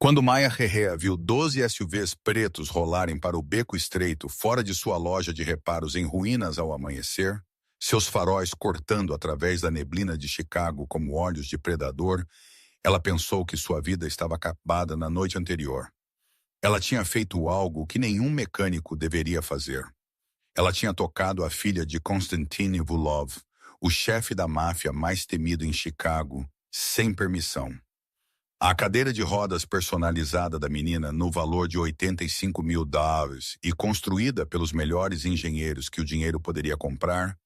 Quando Maya Herrera viu 12 SUVs pretos rolarem para o beco estreito fora de sua loja de reparos em ruínas ao amanhecer, seus faróis cortando através da neblina de Chicago como olhos de predador, ela pensou que sua vida estava acabada na noite anterior. Ela tinha feito algo que nenhum mecânico deveria fazer. Ela tinha tocado a filha de Konstantin Vulov, o chefe da máfia mais temido em Chicago, sem permissão. A cadeira de rodas personalizada da menina, no valor de $85.000 e construída pelos melhores engenheiros que o dinheiro poderia comprar,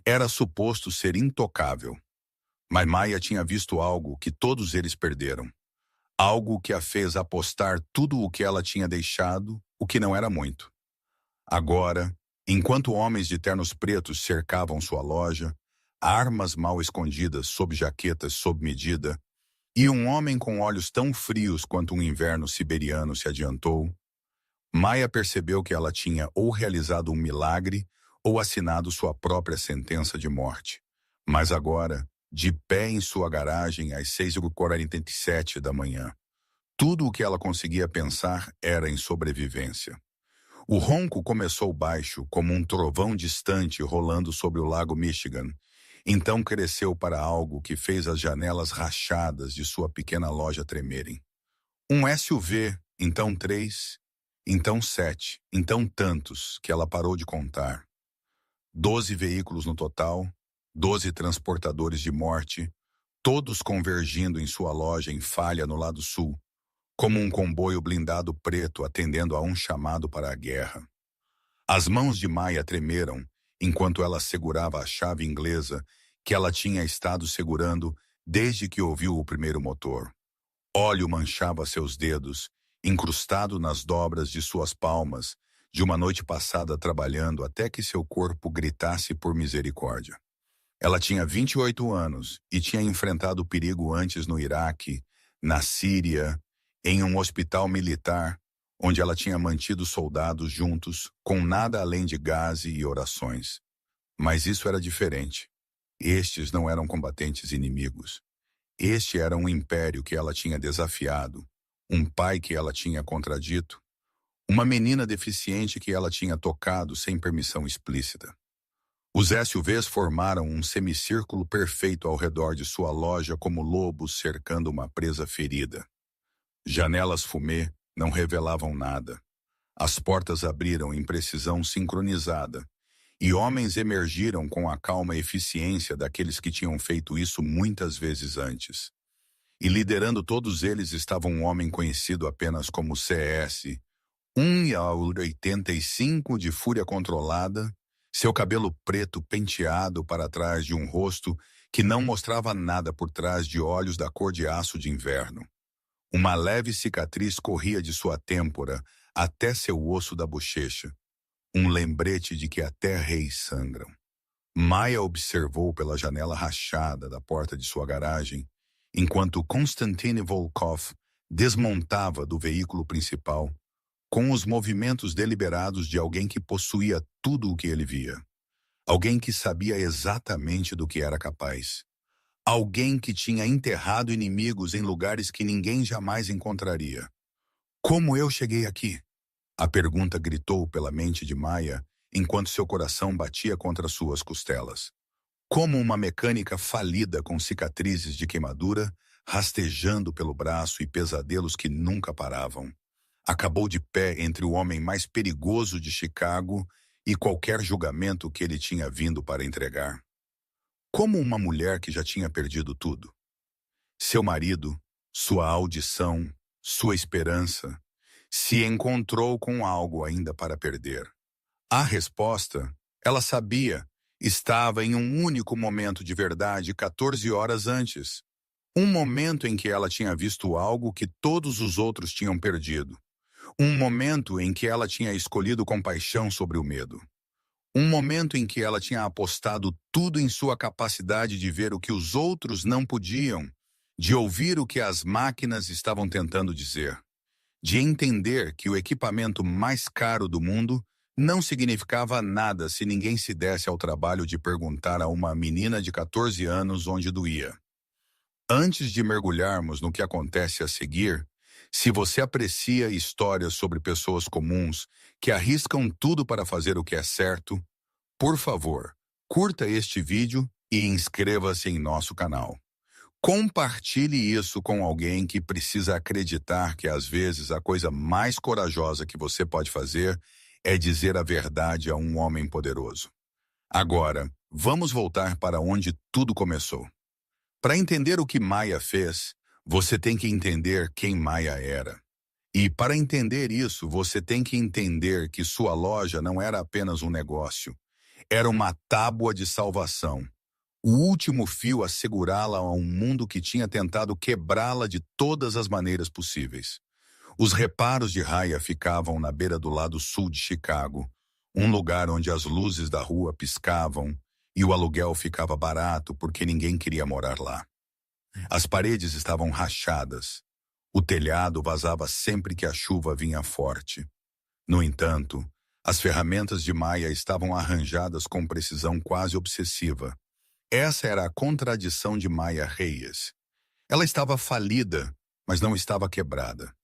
era suposto ser intocável. Mas Maya tinha visto algo que todos eles perderam. Algo que a fez apostar tudo o que ela tinha deixado, o que não era muito. Agora, enquanto homens de ternos pretos cercavam sua loja, armas mal escondidas sob jaquetas sob medida, e um homem com olhos tão frios quanto um inverno siberiano se adiantou, Maya percebeu que ela tinha ou realizado um milagre ou assinado sua própria sentença de morte. Mas agora, de pé em sua garagem às 6h47 da manhã, tudo o que ela conseguia pensar era em sobrevivência. O ronco começou baixo, como um trovão distante rolando sobre o lago Michigan. Então cresceu para algo que fez as janelas rachadas de sua pequena loja tremerem. Um SUV, então 3, então 7, então tantos, que ela parou de contar. 12 veículos no total, 12 transportadores de morte, todos convergindo em sua loja em falha no lado sul, como um comboio blindado preto atendendo a um chamado para a guerra. As mãos de Maya tremeram enquanto ela segurava a chave inglesa que ela tinha estado segurando desde que ouviu o primeiro motor. Óleo manchava seus dedos, incrustado nas dobras de suas palmas, de uma noite passada trabalhando até que seu corpo gritasse por misericórdia. Ela tinha 28 anos e tinha enfrentado perigo antes no Iraque, na Síria, em um hospital militar, onde ela tinha mantido soldados juntos, com nada além de gás e orações. Mas isso era diferente. Estes não eram combatentes inimigos. Este era um império que ela tinha desafiado, um pai que ela tinha contradito, uma menina deficiente que ela tinha tocado sem permissão explícita. Os SUVs formaram um semicírculo perfeito ao redor de sua loja como lobos cercando uma presa ferida. Janelas fumê não revelavam nada. As portas abriram em precisão sincronizada, e homens emergiram com a calma eficiência daqueles que tinham feito isso muitas vezes antes. E liderando todos eles estava um homem conhecido apenas como CS, 1,85 de fúria controlada, seu cabelo preto penteado para trás de um rosto que não mostrava nada por trás de olhos da cor de aço de inverno. Uma leve cicatriz corria de sua têmpora até seu osso da bochecha, um lembrete de que até reis sangram. Maya observou pela janela rachada da porta de sua garagem, enquanto Konstantin Volkov desmontava do veículo principal, com os movimentos deliberados de alguém que possuía tudo o que ele via. Alguém que sabia exatamente do que era capaz. Alguém que tinha enterrado inimigos em lugares que ninguém jamais encontraria. Como eu cheguei aqui? A pergunta gritou pela mente de Maya, enquanto seu coração batia contra suas costelas. Como uma mecânica falida com cicatrizes de queimadura, rastejando pelo braço e pesadelos que nunca paravam. Acabou de pé entre o homem mais perigoso de Chicago e qualquer julgamento que ele tinha vindo para entregar. Como uma mulher que já tinha perdido tudo. Seu marido, sua audição, sua esperança, se encontrou com algo ainda para perder. A resposta, ela sabia, estava em um único momento de verdade 14 horas antes. Um momento em que ela tinha visto algo que todos os outros tinham perdido. Um momento em que ela tinha escolhido compaixão sobre o medo. Um momento em que ela tinha apostado tudo em sua capacidade de ver o que os outros não podiam, de ouvir o que as máquinas estavam tentando dizer, de entender que o equipamento mais caro do mundo não significava nada se ninguém se desse ao trabalho de perguntar a uma menina de 14 anos onde doía. Antes de mergulharmos no que acontece a seguir, Se você aprecia histórias sobre pessoas comuns que arriscam tudo para fazer o que é certo, por favor, curta este vídeo e inscreva-se em nosso canal. Compartilhe isso com alguém que precisa acreditar que às vezes a coisa mais corajosa que você pode fazer é dizer a verdade a um homem poderoso. Agora, vamos voltar para onde tudo começou. Para entender o que Maia fez, você tem que entender quem Maia era. E para entender isso, você tem que entender que sua loja não era apenas um negócio. Era uma tábua de salvação. O último fio a segurá-la a um mundo que tinha tentado quebrá-la de todas as maneiras possíveis. Os reparos de Raya ficavam na beira do lado sul de Chicago, um lugar onde as luzes da rua piscavam e o aluguel ficava barato porque ninguém queria morar lá. As paredes estavam rachadas. O telhado vazava sempre que a chuva vinha forte. No entanto, as ferramentas de Maia estavam arranjadas com precisão quase obsessiva. Essa era a contradição de Maia Reyes. Ela estava falida, mas não estava quebrada.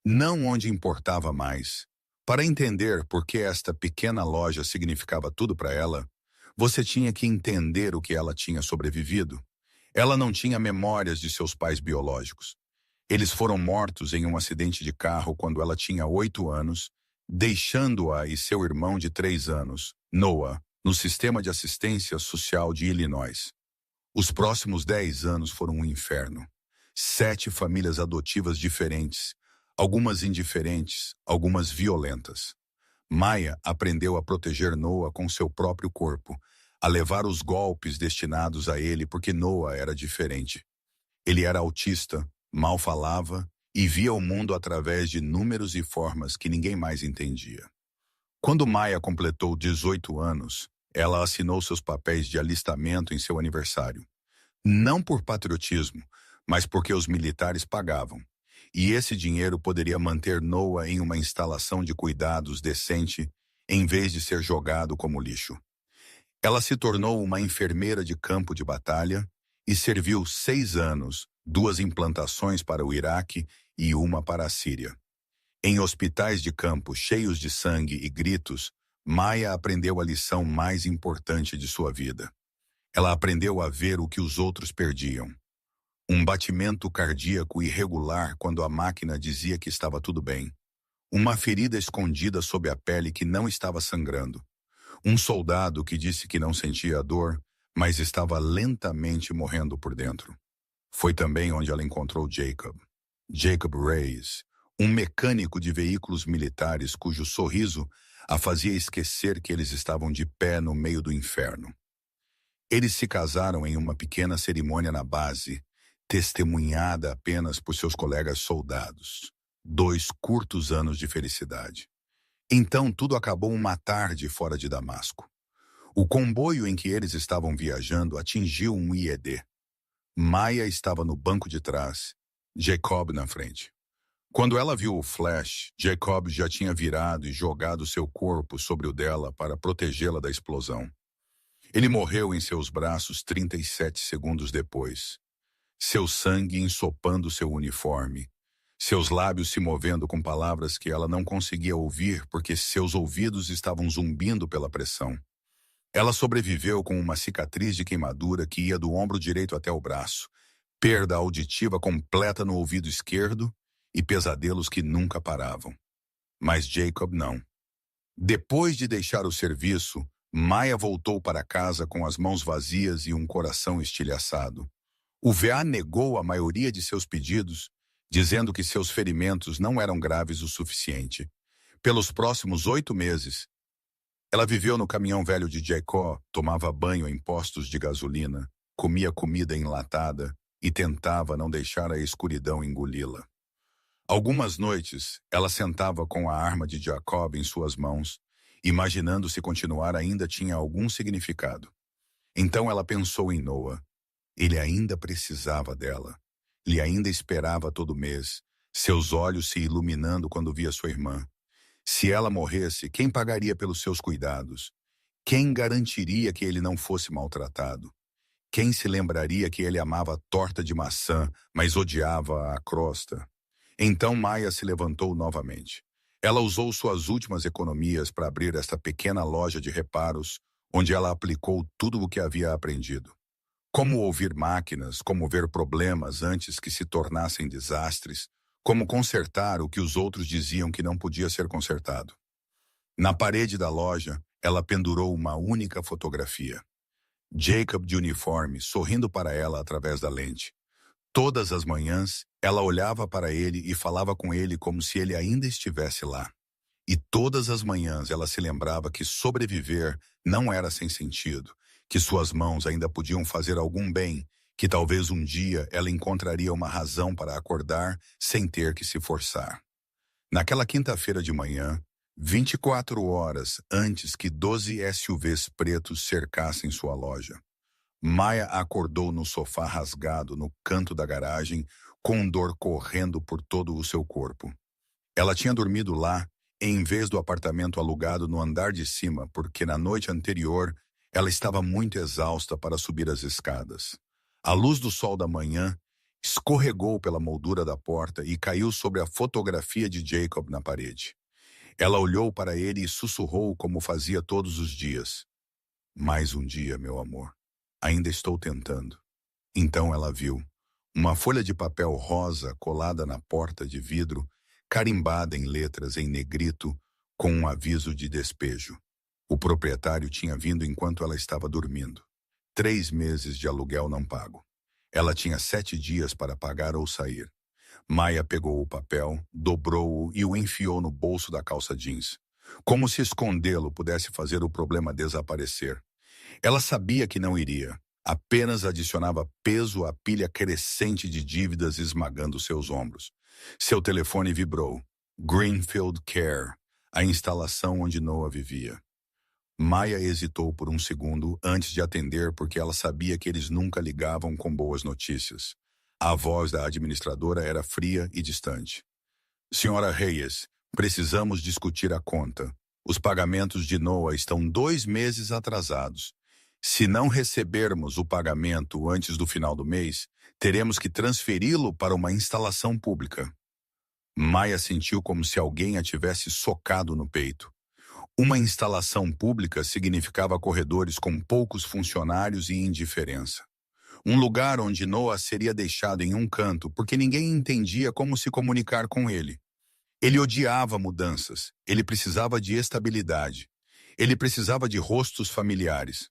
Não onde importava mais. Para entender por que esta pequena loja significava tudo para ela, você tinha que entender o que ela tinha sobrevivido. Ela não tinha memórias de seus pais biológicos. Eles foram mortos em um acidente de carro quando ela tinha 8 anos, deixando-a e seu irmão de 3 anos, Noah, no sistema de assistência social de Illinois. Os próximos 10 anos foram um inferno. 7 famílias adotivas diferentes, algumas indiferentes, algumas violentas. Maia aprendeu a proteger Noah com seu próprio corpo, a levar os golpes destinados a ele porque Noah era diferente. Ele era autista, mal falava e via o mundo através de números e formas que ninguém mais entendia. Quando Maia completou 18 anos, ela assinou seus papéis de alistamento em seu aniversário. Não por patriotismo, mas porque os militares pagavam. E esse dinheiro poderia manter Noah em uma instalação de cuidados decente, em vez de ser jogado como lixo. Ela se tornou uma enfermeira de campo de batalha e serviu 6 anos, 2 implantações para o Iraque e uma para a Síria. Em hospitais de campo cheios de sangue e gritos, Maia aprendeu a lição mais importante de sua vida. Ela aprendeu a ver o que os outros perdiam. Um batimento cardíaco irregular quando a máquina dizia que estava tudo bem. Uma ferida escondida sob a pele que não estava sangrando. Um soldado que disse que não sentia dor, mas estava lentamente morrendo por dentro. Foi também onde ela encontrou Jacob. Jacob Reyes, um mecânico de veículos militares cujo sorriso a fazia esquecer que eles estavam de pé no meio do inferno. Eles se casaram em uma pequena cerimônia na base, testemunhada apenas por seus colegas soldados. 2 curtos anos de felicidade. Então tudo acabou uma tarde fora de Damasco. O comboio em que eles estavam viajando atingiu um IED. Maia estava no banco de trás, Jacob na frente. Quando ela viu o flash, Jacob já tinha virado e jogado seu corpo sobre o dela para protegê-la da explosão. Ele morreu em seus braços 37 segundos depois. Seu sangue ensopando seu uniforme. Seus lábios se movendo com palavras que ela não conseguia ouvir porque seus ouvidos estavam zumbindo pela pressão. Ela sobreviveu com uma cicatriz de queimadura que ia do ombro direito até o braço, perda auditiva completa no ouvido esquerdo e pesadelos que nunca paravam. Mas Jacob não. Depois de deixar o serviço, Maia voltou para casa com as mãos vazias e um coração estilhaçado. O VA negou a maioria de seus pedidos, dizendo que seus ferimentos não eram graves o suficiente. Pelos próximos 8 meses, ela viveu no caminhão velho de Jacob, tomava banho em postos de gasolina, comia comida enlatada e tentava não deixar a escuridão engoli-la. Algumas noites, ela sentava com a arma de Jacob em suas mãos, imaginando se continuar ainda tinha algum significado. Então ela pensou em Noah. Ele ainda precisava dela. Ele ainda esperava todo mês, seus olhos se iluminando quando via sua irmã. Se ela morresse, quem pagaria pelos seus cuidados? Quem garantiria que ele não fosse maltratado? Quem se lembraria que ele amava a torta de maçã, mas odiava a crosta? Então Maia se levantou novamente. Ela usou suas últimas economias para abrir esta pequena loja de reparos, onde ela aplicou tudo o que havia aprendido. Como ouvir máquinas, como ver problemas antes que se tornassem desastres, como consertar o que os outros diziam que não podia ser consertado. Na parede da loja, ela pendurou uma única fotografia. Jacob de uniforme, sorrindo para ela através da lente. Todas as manhãs, ela olhava para ele e falava com ele como se ele ainda estivesse lá. E todas as manhãs ela se lembrava que sobreviver não era sem sentido, que suas mãos ainda podiam fazer algum bem, que talvez um dia ela encontraria uma razão para acordar sem ter que se forçar. Naquela quinta-feira de manhã, 24 horas antes que 12 SUVs pretos cercassem sua loja, Maia acordou no sofá rasgado no canto da garagem, com dor correndo por todo o seu corpo. Ela tinha dormido lá, em vez do apartamento alugado no andar de cima, porque na noite anterior ela estava muito exausta para subir as escadas. A luz do sol da manhã escorregou pela moldura da porta e caiu sobre a fotografia de Jacob na parede. Ela olhou para ele e sussurrou como fazia todos os dias. Mais um dia, meu amor. Ainda estou tentando. Então ela viu uma folha de papel rosa colada na porta de vidro, carimbada em letras em negrito, com um aviso de despejo. O proprietário tinha vindo enquanto ela estava dormindo. 3 meses de aluguel não pago. Ela tinha 7 dias para pagar ou sair. Maia pegou o papel, dobrou-o e o enfiou no bolso da calça jeans. Como se escondê-lo pudesse fazer o problema desaparecer. Ela sabia que não iria. Apenas adicionava peso à pilha crescente de dívidas esmagando seus ombros. Seu telefone vibrou. Greenfield Care, a instalação onde Noah vivia. Maia hesitou por um segundo antes de atender porque ela sabia que eles nunca ligavam com boas notícias. A voz da administradora era fria e distante. Senhora Reyes, precisamos discutir a conta. Os pagamentos de Noah estão 2 meses atrasados. Se não recebermos o pagamento antes do final do mês, teremos que transferi-lo para uma instalação pública. Maia sentiu como se alguém a tivesse socado no peito. Uma instalação pública significava corredores com poucos funcionários e indiferença. Um lugar onde Noah seria deixado em um canto porque ninguém entendia como se comunicar com ele. Ele odiava mudanças, ele precisava de estabilidade, ele precisava de rostos familiares.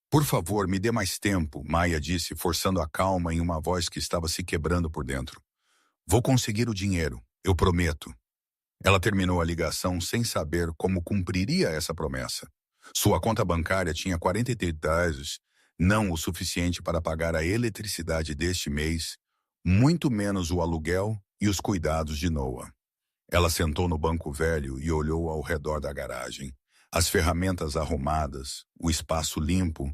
Por favor, me dê mais tempo, Maia disse, forçando a calma em uma voz que estava se quebrando por dentro. Vou conseguir o dinheiro, eu prometo. Ela terminou a ligação sem saber como cumpriria essa promessa. Sua conta bancária tinha 43 dólares, não o suficiente para pagar a eletricidade deste mês, muito menos o aluguel e os cuidados de Noah. Ela sentou no banco velho e olhou ao redor da garagem. As ferramentas arrumadas, o espaço limpo,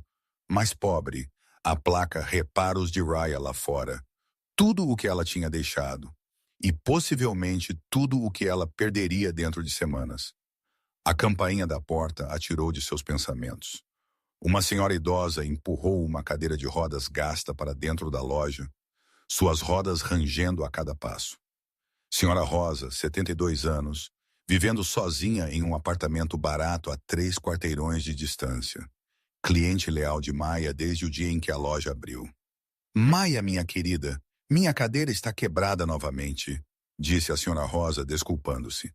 mas pobre, a placa Reparos de Raya lá fora. Tudo o que ela tinha deixado. E possivelmente tudo o que ela perderia dentro de semanas. A campainha da porta a tirou de seus pensamentos. Uma senhora idosa empurrou uma cadeira de rodas gasta para dentro da loja, suas rodas rangendo a cada passo. Senhora Rosa, 72 anos, vivendo sozinha em um apartamento barato a 3 quarteirões de distância. Cliente leal de Maia desde o dia em que a loja abriu. Maia, minha querida, minha cadeira está quebrada novamente, disse a senhora Rosa, desculpando-se.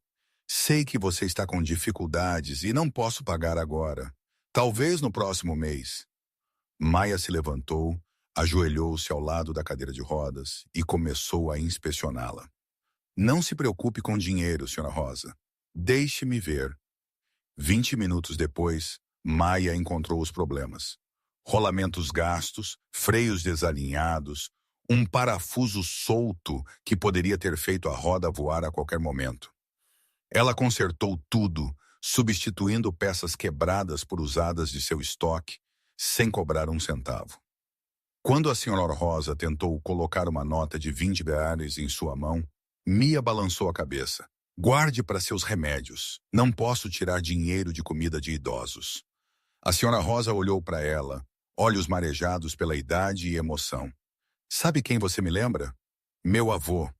Sei que você está com dificuldades e não posso pagar agora. Talvez no próximo mês. Maia se levantou, ajoelhou-se ao lado da cadeira de rodas e começou a inspecioná-la. Não se preocupe com dinheiro, senhora Rosa. Deixe-me ver. 20 minutos depois, Maia encontrou os problemas. Rolamentos gastos, freios desalinhados, um parafuso solto que poderia ter feito a roda voar a qualquer momento. Ela consertou tudo, substituindo peças quebradas por usadas de seu estoque, sem cobrar um centavo. Quando a senhora Rosa tentou colocar uma nota de 20 reais em sua mão, Mia balançou a cabeça. Guarde para seus remédios. Não posso tirar dinheiro de comida de idosos. A senhora Rosa olhou para ela, olhos marejados pela idade e emoção. Sabe quem você me lembra? Meu avô.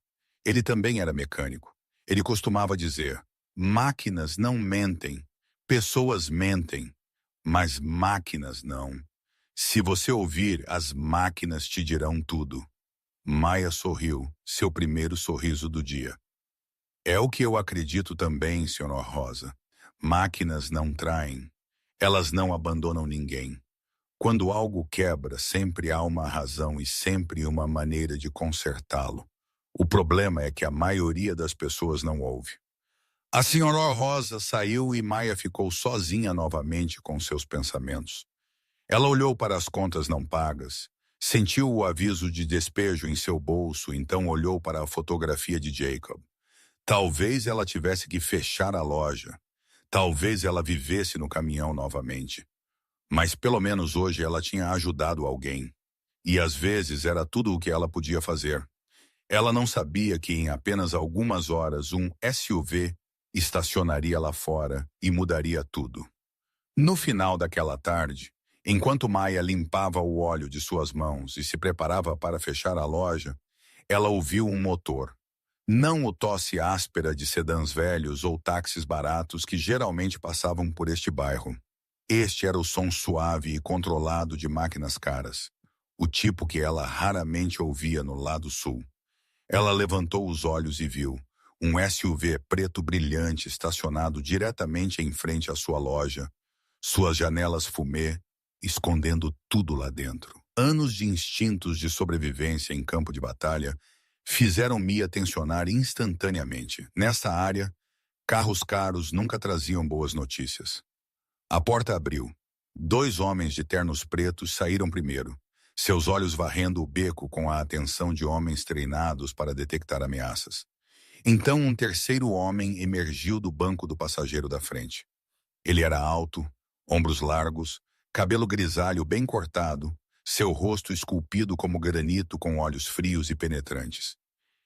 Ele também era mecânico. Ele costumava dizer: máquinas não mentem, pessoas mentem, mas máquinas não. Se você ouvir, as máquinas te dirão tudo. Maia sorriu, seu primeiro sorriso do dia. É o que eu acredito também, Sr. Rosa. Máquinas não traem. Elas não abandonam ninguém. Quando algo quebra, sempre há uma razão e sempre uma maneira de consertá-lo. O problema é que a maioria das pessoas não ouve. A senhora Rosa saiu e Maia ficou sozinha novamente com seus pensamentos. Ela olhou para as contas não pagas, sentiu o aviso de despejo em seu bolso, então olhou para a fotografia de Jacob. Talvez ela tivesse que fechar a loja. Talvez ela vivesse no caminhão novamente. Mas pelo menos hoje ela tinha ajudado alguém. E às vezes era tudo o que ela podia fazer. Ela não sabia que em apenas algumas horas um SUV estacionaria lá fora e mudaria tudo. No final daquela tarde, enquanto Maia limpava o óleo de suas mãos e se preparava para fechar a loja, ela ouviu um motor. Não o tosse áspera de sedãs velhos ou táxis baratos que geralmente passavam por este bairro. Este era o som suave e controlado de máquinas caras, o tipo que ela raramente ouvia no lado sul. Ela levantou os olhos e viu um SUV preto brilhante estacionado diretamente em frente à sua loja, suas janelas fumê, escondendo tudo lá dentro. Anos de instintos de sobrevivência em campo de batalha fizeram Mia tensionar instantaneamente. Nesta área, carros caros nunca traziam boas notícias. A porta abriu. 2 homens de ternos pretos saíram primeiro, seus olhos varrendo o beco com a atenção de homens treinados para detectar ameaças. Então um terceiro homem emergiu do banco do passageiro da frente. Ele era alto, ombros largos, cabelo grisalho bem cortado, seu rosto esculpido como granito com olhos frios e penetrantes.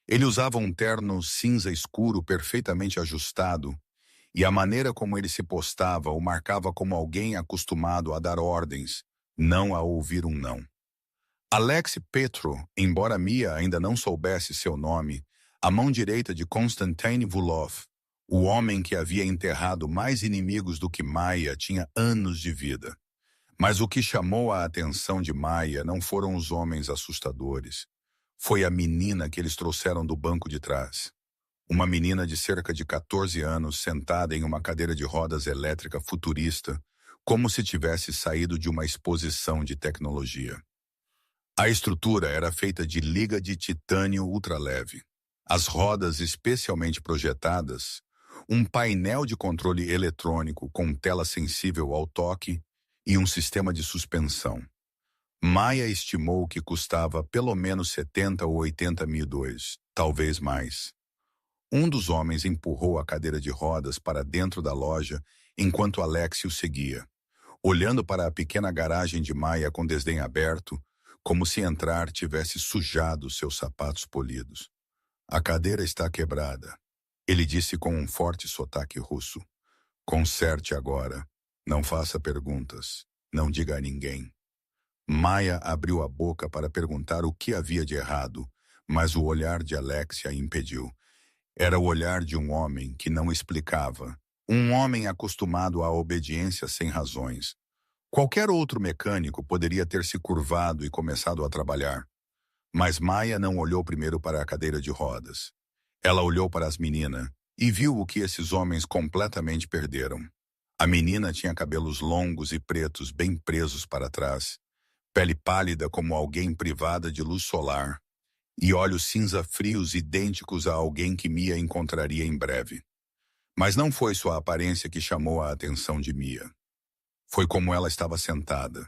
Ele usava um terno cinza escuro perfeitamente ajustado, e a maneira como ele se postava o marcava como alguém acostumado a dar ordens, não a ouvir um não. Alex Petro, embora Mia ainda não soubesse seu nome, a mão direita de Konstantin Vulov, o homem que havia enterrado mais inimigos do que Maia, tinha anos de vida. Mas o que chamou a atenção de Maia não foram os homens assustadores. Foi a menina que eles trouxeram do banco de trás. Uma menina de cerca de 14 anos sentada em uma cadeira de rodas elétrica futurista, como se tivesse saído de uma exposição de tecnologia. A estrutura era feita de liga de titânio ultraleve. As rodas especialmente projetadas, um painel de controle eletrônico com tela sensível ao toque e um sistema de suspensão. Maia estimou que custava pelo menos 70 ou 80 mil dólares, talvez mais. Um dos homens empurrou a cadeira de rodas para dentro da loja enquanto Alex o seguia, olhando para a pequena garagem de Maia com desdém aberto, como se entrar tivesse sujado seus sapatos polidos. A cadeira está quebrada, ele disse com um forte sotaque russo. Conserte agora. Não faça perguntas. Não diga a ninguém. Maia abriu a boca para perguntar o que havia de errado, mas o olhar de Alex a impediu. Era o olhar de um homem que não explicava. Um homem acostumado à obediência sem razões. Qualquer outro mecânico poderia ter se curvado e começado a trabalhar. Mas Maia não olhou primeiro para a cadeira de rodas. Ela olhou para as meninas e viu o que esses homens completamente perderam. A menina tinha cabelos longos e pretos bem presos para trás, pele pálida como alguém privada de luz solar, e olhos cinza frios idênticos a alguém que Mia encontraria em breve. Mas não foi sua aparência que chamou a atenção de Mia. Foi como ela estava sentada,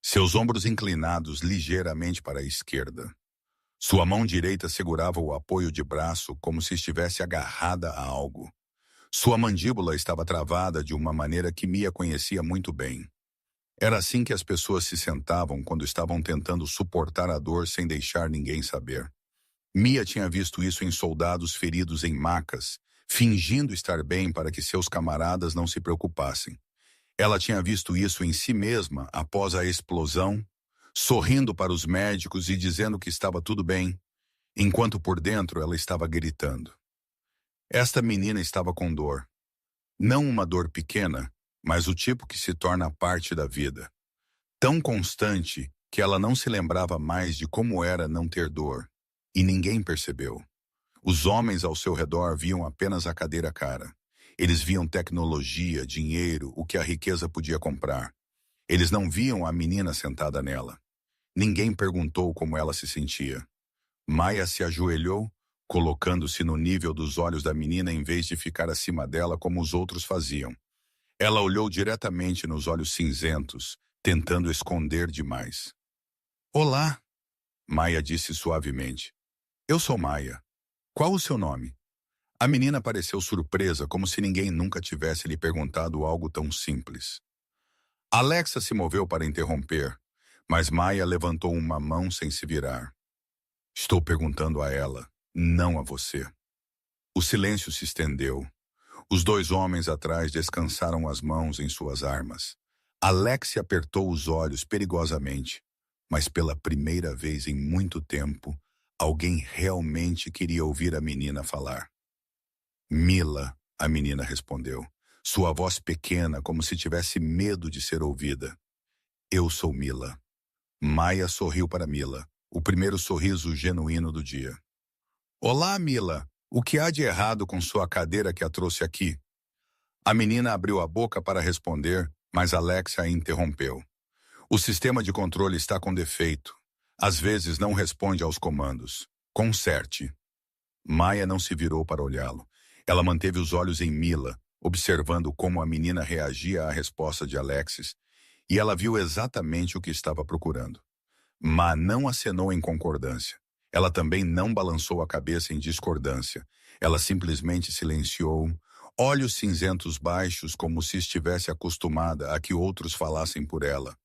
seus ombros inclinados ligeiramente para a esquerda. Sua mão direita segurava o apoio de braço como se estivesse agarrada a algo. Sua mandíbula estava travada de uma maneira que Mia conhecia muito bem. Era assim que as pessoas se sentavam quando estavam tentando suportar a dor sem deixar ninguém saber. Mia tinha visto isso em soldados feridos em macas, fingindo estar bem para que seus camaradas não se preocupassem. Ela tinha visto isso em si mesma após a explosão, sorrindo para os médicos e dizendo que estava tudo bem. enquanto por dentro ela estava gritando. Esta menina estava com dor. Não uma dor pequena, mas o tipo que se torna parte da vida. Tão constante que ela não se lembrava mais de como era não ter dor. E ninguém percebeu. Os homens ao seu redor viam apenas a cadeira cara. Eles viam tecnologia, dinheiro, o que a riqueza podia comprar. Eles não viam a menina sentada nela. Ninguém perguntou como ela se sentia. Maia se ajoelhou, colocando-se no nível dos olhos da menina em vez de ficar acima dela como os outros faziam. Ela olhou diretamente nos olhos cinzentos, tentando esconder demais. Olá, Maia disse suavemente. Eu sou Maia. Qual o seu nome? A menina pareceu surpresa, como se ninguém nunca tivesse lhe perguntado algo tão simples. Alexa se moveu para interromper, mas Maia levantou uma mão sem se virar. Estou perguntando a ela, não a você. O silêncio se estendeu. Os dois homens atrás descansaram as mãos em suas armas. Alexia apertou os olhos perigosamente, mas pela primeira vez em muito tempo, alguém realmente queria ouvir a menina falar. Mila, a menina respondeu, sua voz pequena como se tivesse medo de ser ouvida. Eu sou Mila. Maia sorriu para Mila, o primeiro sorriso genuíno do dia. Olá, Mila. O que há de errado com sua cadeira que a trouxe aqui? A menina abriu a boca para responder, mas Alexia a interrompeu. O sistema de controle está com defeito. Às vezes não responde aos comandos. Conserte. Maia não se virou para olhá-lo. Ela manteve os olhos em Mila, observando como a menina reagia à resposta de Alexis, e ela viu exatamente o que estava procurando. Ma não acenou em concordância. Ela também não balançou a cabeça em discordância. Ela simplesmente silenciou, olhos cinzentos baixos como se estivesse acostumada a que outros falassem por ela,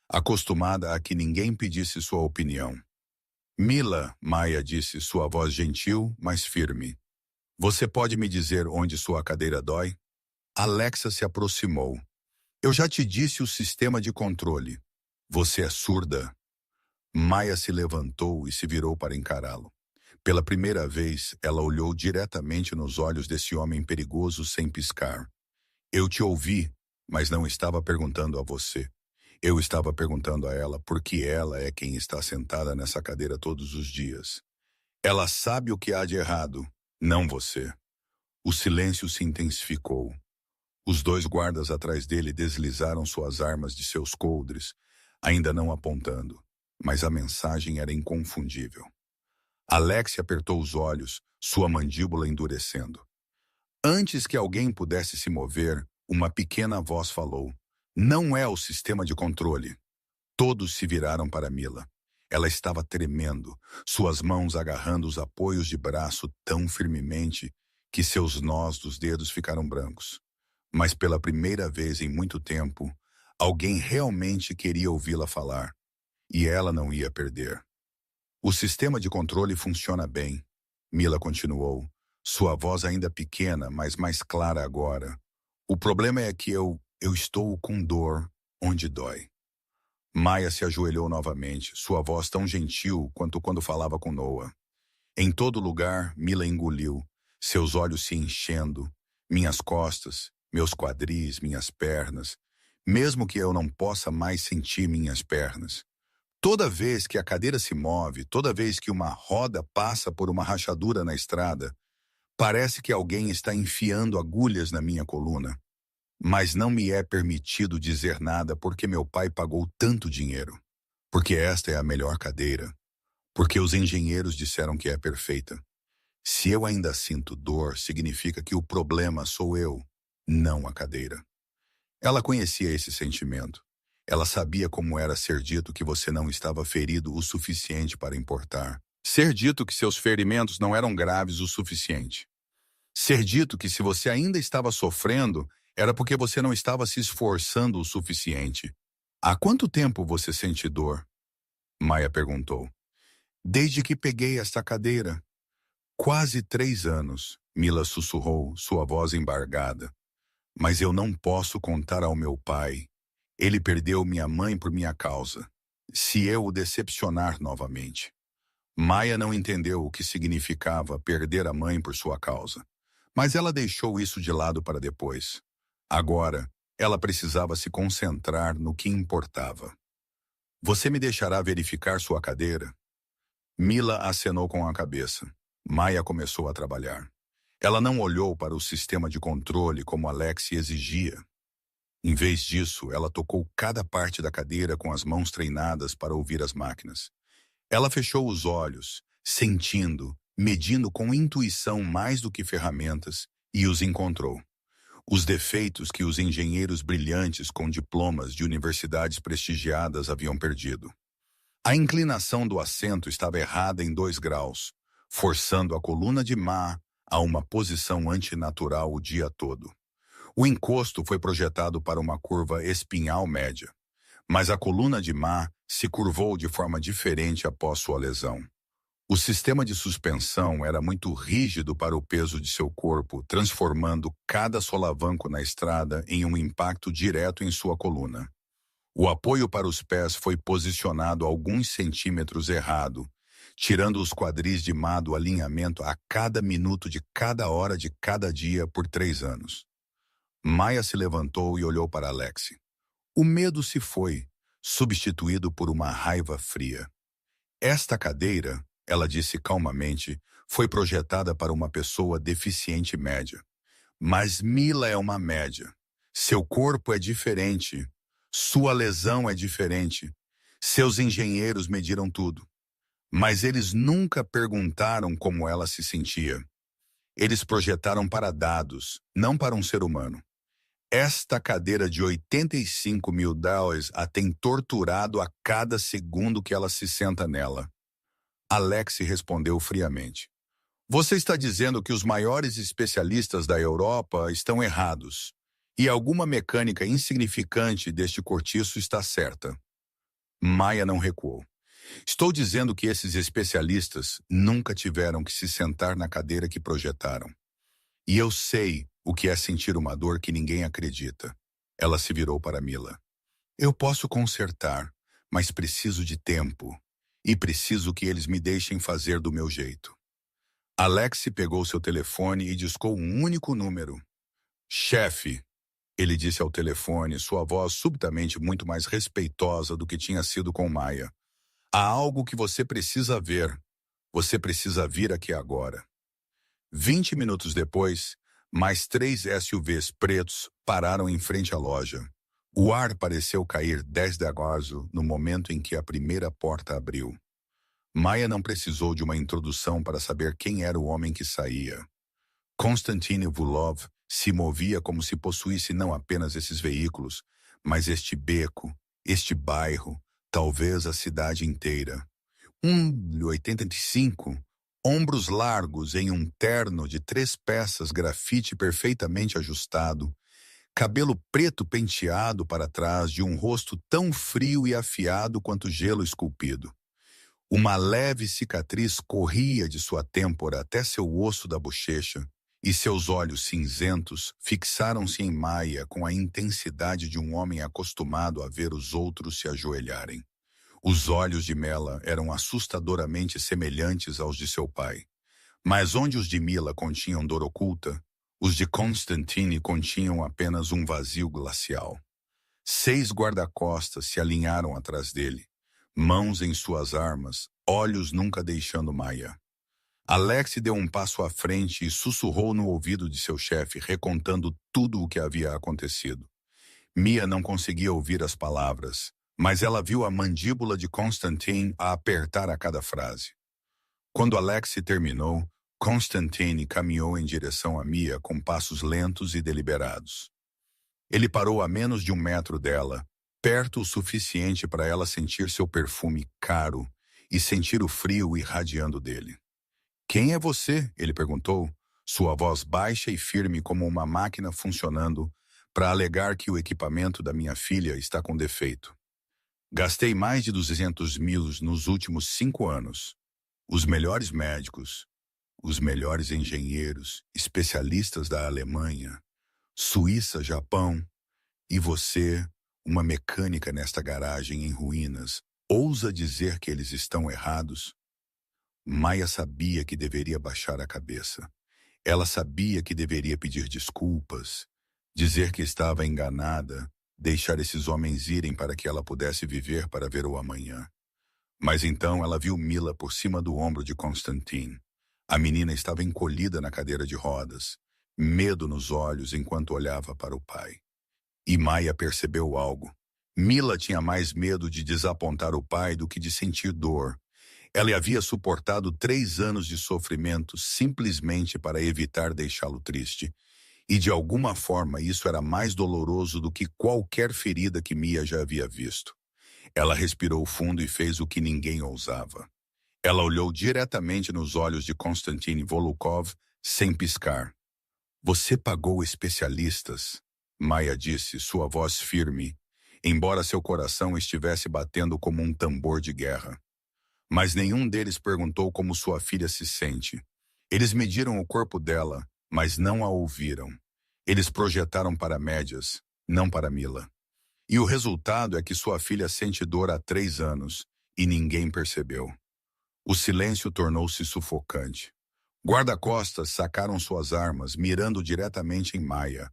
acostumada a que ninguém pedisse sua opinião. Mila, Maia disse, sua voz gentil, mas firme. Você pode me dizer onde sua cadeira dói? Alexa se aproximou. Eu já te disse o sistema de controle. Você é surda? Maia se levantou e se virou para encará-lo. Pela primeira vez, ela olhou diretamente nos olhos desse homem perigoso sem piscar. Eu te ouvi, mas não estava perguntando a você. Eu estava perguntando a ela porque ela é quem está sentada nessa cadeira todos os dias. Ela sabe o que há de errado, não você. O silêncio se intensificou. Os dois guardas atrás dele deslizaram suas armas de seus coldres, ainda não apontando, mas a mensagem era inconfundível. Alexia apertou os olhos, sua mandíbula endurecendo. Antes que alguém pudesse se mover, uma pequena voz falou. Não é o sistema de controle. Todos se viraram para Mila. Ela estava tremendo, suas mãos agarrando os apoios de braço tão firmemente que seus nós dos dedos ficaram brancos. Mas pela primeira vez em muito tempo, alguém realmente queria ouvi-la falar. E ela não ia perder. O sistema de controle funciona bem, Mila continuou, sua voz ainda pequena, mas mais clara agora. O problema é que eu estou com dor onde dói. Maia se ajoelhou novamente, sua voz tão gentil quanto quando falava com Noah. Em todo lugar, Mila engoliu, seus olhos se enchendo, minhas costas, meus quadris, minhas pernas, mesmo que eu não possa mais sentir minhas pernas. Toda vez que a cadeira se move, toda vez que uma roda passa por uma rachadura na estrada, parece que alguém está enfiando agulhas na minha coluna. Mas não me é permitido dizer nada porque meu pai pagou tanto dinheiro. Porque esta é a melhor cadeira. Porque os engenheiros disseram que é perfeita. Se eu ainda sinto dor, significa que o problema sou eu, não a cadeira. Ela conhecia esse sentimento. Ela sabia como era ser dito que você não estava ferido o suficiente para importar. Ser dito que seus ferimentos não eram graves o suficiente. Ser dito que se você ainda estava sofrendo, era porque você não estava se esforçando o suficiente. Há quanto tempo você sente dor? Maia perguntou. Desde que peguei esta cadeira. Quase 3 anos, Mila sussurrou, sua voz embargada. Mas eu não posso contar ao meu pai. Ele perdeu minha mãe por minha causa. Se eu o decepcionar novamente. Maia não entendeu o que significava perder a mãe por sua causa, mas ela deixou isso de lado para depois. Agora, ela precisava se concentrar no que importava. Você me deixará verificar sua cadeira? Mila acenou com a cabeça. Maia começou a trabalhar. Ela não olhou para o sistema de controle como Alex exigia. Em vez disso, ela tocou cada parte da cadeira com as mãos treinadas para ouvir as máquinas. Ela fechou os olhos, sentindo, medindo com intuição mais do que ferramentas, e os encontrou. Os defeitos que os engenheiros brilhantes com diplomas de universidades prestigiadas haviam perdido. A inclinação do assento estava errada em 2 graus, forçando a coluna de Ma a uma posição antinatural o dia todo. O encosto foi projetado para uma curva espinhal média, mas a coluna de Ma se curvou de forma diferente após sua lesão. O sistema de suspensão era muito rígido para o peso de seu corpo, transformando cada solavanco na estrada em um impacto direto em sua coluna. O apoio para os pés foi posicionado alguns centímetros errado, tirando os quadris de Ma do alinhamento a cada minuto de cada hora de cada dia por 3 anos. Maia se levantou e olhou para Alex. O medo se foi, substituído por uma raiva fria. Esta cadeira, ela disse calmamente, foi projetada para uma pessoa deficiente média. Mas Mila é uma média. Seu corpo é diferente. Sua lesão é diferente. Seus engenheiros mediram tudo. Mas eles nunca perguntaram como ela se sentia. Eles projetaram para dados, não para um ser humano. Esta cadeira de 85 mil dólares a tem torturado a cada segundo que ela se senta nela. Alex respondeu friamente. Você está dizendo que os maiores especialistas da Europa estão errados, e alguma mecânica insignificante deste cortiço está certa. Maia não recuou. Estou dizendo que esses especialistas nunca tiveram que se sentar na cadeira que projetaram. E eu sei o que é sentir uma dor que ninguém acredita. Ela se virou para Mila. Eu posso consertar, mas preciso de tempo. E preciso que eles me deixem fazer do meu jeito. Alex pegou seu telefone e discou um único número. Chefe, ele disse ao telefone, sua voz subitamente muito mais respeitosa do que tinha sido com Maia. Há algo que você precisa ver. Você precisa vir aqui agora. 20 minutos depois, mais 3 SUVs pretos pararam em frente à loja. O ar pareceu cair 10 de agosto no momento em que a primeira porta abriu. Maia não precisou de uma introdução para saber quem era o homem que saía. Konstantin Vulov se movia como se possuísse não apenas esses veículos, mas este beco, este bairro, talvez a cidade inteira. 1,85, ombros largos em um terno de 3 peças grafite perfeitamente ajustado, cabelo preto penteado para trás de um rosto tão frio e afiado quanto gelo esculpido. Uma leve cicatriz corria de sua têmpora até seu osso da bochecha, e seus olhos cinzentos fixaram-se em Maia com a intensidade de um homem acostumado a ver os outros se ajoelharem. Os olhos de Mela eram assustadoramente semelhantes aos de seu pai. Mas onde os de Mila continham dor oculta, os de Constantine continham apenas um vazio glacial. 6 guarda-costas se alinharam atrás dele, mãos em suas armas, olhos nunca deixando Maia. Alex deu um passo à frente e sussurrou no ouvido de seu chefe, recontando tudo o que havia acontecido. Mia não conseguia ouvir as palavras, mas ela viu a mandíbula de Constantine a apertar a cada frase. Quando Alex terminou, Constantine caminhou em direção a Mia com passos lentos e deliberados. Ele parou a menos de 1 metro dela, perto o suficiente para ela sentir seu perfume caro e sentir o frio irradiando dele. Quem é você? Ele perguntou, sua voz baixa e firme como uma máquina funcionando, para alegar que o equipamento da minha filha está com defeito. Gastei mais de 200 mil nos últimos 5 anos. Os melhores médicos, os melhores engenheiros, especialistas da Alemanha, Suíça, Japão, e você, uma mecânica nesta garagem em ruínas, ousa dizer que eles estão errados? Maia sabia que deveria baixar a cabeça. Ela sabia que deveria pedir desculpas, dizer que estava enganada, deixar esses homens irem para que ela pudesse viver para ver o amanhã. Mas então ela viu Mila por cima do ombro de Constantine. A menina estava encolhida na cadeira de rodas, medo nos olhos enquanto olhava para o pai. E Maia percebeu algo. Mila tinha mais medo de desapontar o pai do que de sentir dor. Ela havia suportado 3 anos de sofrimento simplesmente para evitar deixá-lo triste. E de alguma forma isso era mais doloroso do que qualquer ferida que Mia já havia visto. Ela respirou fundo e fez o que ninguém ousava. Ela olhou diretamente nos olhos de Konstantin Volukov, sem piscar. Você pagou especialistas, Maia disse, sua voz firme, embora seu coração estivesse batendo como um tambor de guerra. Mas nenhum deles perguntou como sua filha se sente. Eles mediram o corpo dela, mas não a ouviram. Eles projetaram para médias, não para Mila. E o resultado é que sua filha sente dor há 3 anos, e ninguém percebeu. O silêncio tornou-se sufocante. Guarda-costas sacaram suas armas, mirando diretamente em Maia.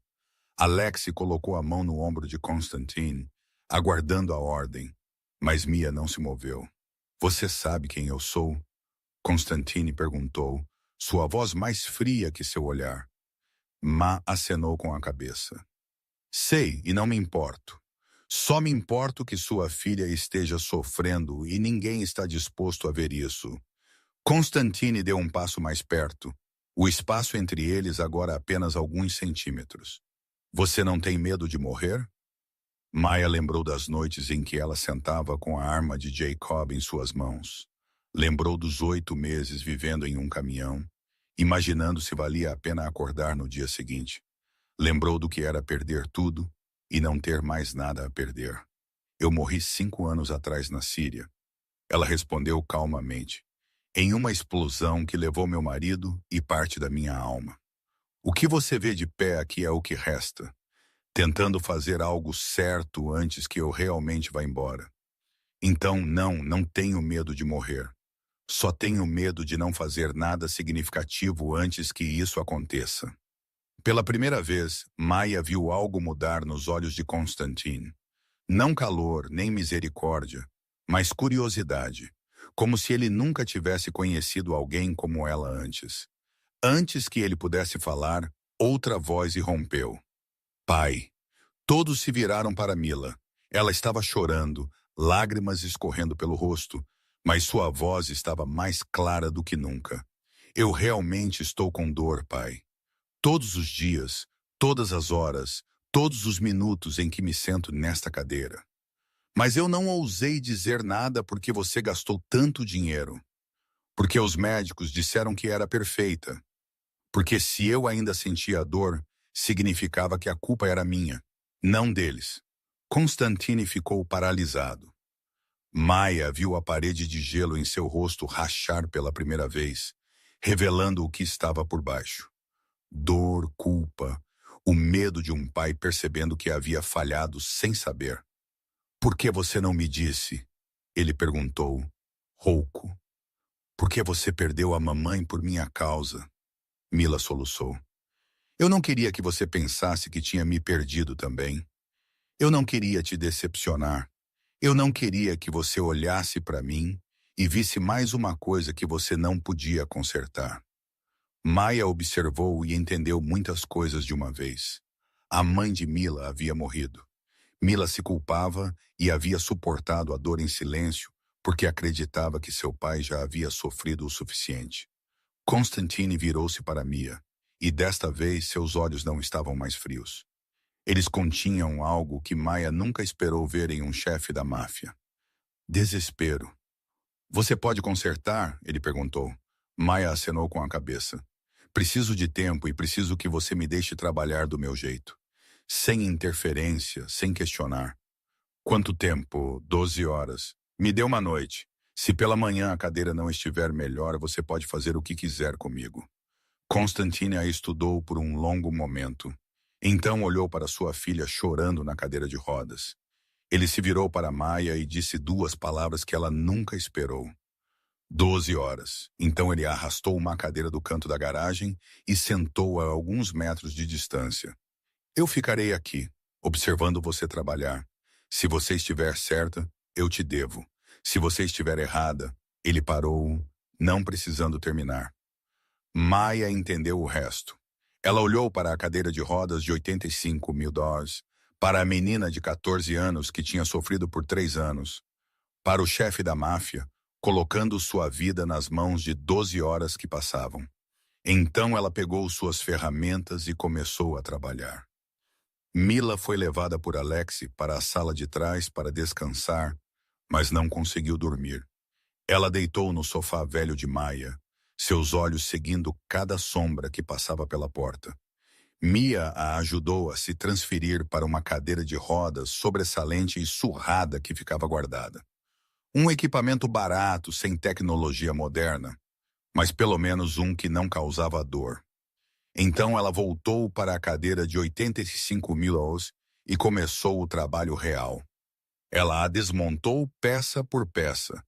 Alexei colocou a mão no ombro de Konstantin, aguardando a ordem. Mas Mia não se moveu. Você sabe quem eu sou? Constantine perguntou, sua voz mais fria que seu olhar. Ma acenou com a cabeça. Sei, e não me importo. Só me importo que sua filha esteja sofrendo e ninguém está disposto a ver isso. Constantine deu um passo mais perto. O espaço entre eles agora apenas alguns centímetros. Você não tem medo de morrer? Maia lembrou das noites em que ela sentava com a arma de Jacob em suas mãos. Lembrou dos 8 meses vivendo em um caminhão, imaginando se valia a pena acordar no dia seguinte. Lembrou do que era perder tudo e não ter mais nada a perder. Eu morri 5 anos atrás na Síria. Ela respondeu calmamente. Em uma explosão que levou meu marido e parte da minha alma. O que você vê de pé aqui é o que resta. Tentando fazer algo certo antes que eu realmente vá embora. Então, não tenho medo de morrer. Só tenho medo de não fazer nada significativo antes que isso aconteça. Pela primeira vez, Maia viu algo mudar nos olhos de Constantine. Não calor, nem misericórdia, mas curiosidade. Como se ele nunca tivesse conhecido alguém como ela antes. Antes que ele pudesse falar, outra voz irrompeu. Pai. Todos se viraram para Mila. Ela estava chorando, lágrimas escorrendo pelo rosto, mas sua voz estava mais clara do que nunca. Eu realmente estou com dor, pai. Todos os dias, todas as horas, todos os minutos em que me sento nesta cadeira. Mas eu não ousei dizer nada porque você gastou tanto dinheiro. Porque os médicos disseram que era perfeita. Porque se eu ainda sentia a dor, significava que a culpa era minha, não deles. Constantine ficou paralisado. Maia viu a parede de gelo em seu rosto rachar pela primeira vez, revelando o que estava por baixo. Dor, culpa, o medo de um pai percebendo que havia falhado sem saber. Por que você não me disse? Ele perguntou, rouco. Por que você perdeu a mamãe por minha causa? Mila soluçou. Eu não queria que você pensasse que tinha me perdido também. Eu não queria te decepcionar. Eu não queria que você olhasse para mim e visse mais uma coisa que você não podia consertar. Maia observou e entendeu muitas coisas de uma vez. A mãe de Mila havia morrido. Mila se culpava e havia suportado a dor em silêncio porque acreditava que seu pai já havia sofrido o suficiente. Constantine virou-se para Mia, e desta vez seus olhos não estavam mais frios. Eles continham algo que Maia nunca esperou ver em um chefe da máfia. Desespero. Você pode consertar? Ele perguntou. Maia acenou com a cabeça. Preciso de tempo e preciso que você me deixe trabalhar do meu jeito. Sem interferência, sem questionar. Quanto tempo? 12 horas. Me dê uma noite. Se pela manhã a cadeira não estiver melhor, você pode fazer o que quiser comigo. Constantine a estudou por um longo momento. Então olhou para sua filha chorando na cadeira de rodas. Ele se virou para Maia e disse 2 palavras que ela nunca esperou. 12 horas. Então ele arrastou uma cadeira do canto da garagem e sentou a alguns metros de distância. Eu ficarei aqui, observando você trabalhar. Se você estiver certa, eu te devo. Se você estiver errada, ele parou, não precisando terminar. Maya entendeu o resto. Ela olhou para a cadeira de rodas de 85 mil dólares, para a menina de 14 anos que tinha sofrido por 3 anos, para o chefe da máfia, colocando sua vida nas mãos de 12 horas que passavam. Então ela pegou suas ferramentas e começou a trabalhar. Mila foi levada por Alexi para a sala de trás para descansar, mas não conseguiu dormir. Ela deitou no sofá velho de Maya, seus olhos seguindo cada sombra que passava pela porta. Mia a ajudou a se transferir para uma cadeira de rodas sobressalente e surrada que ficava guardada. Um equipamento barato, sem tecnologia moderna, mas pelo menos um que não causava dor. Então ela voltou para a cadeira de 85 mil dólares e começou o trabalho real. Ela a desmontou peça por peça.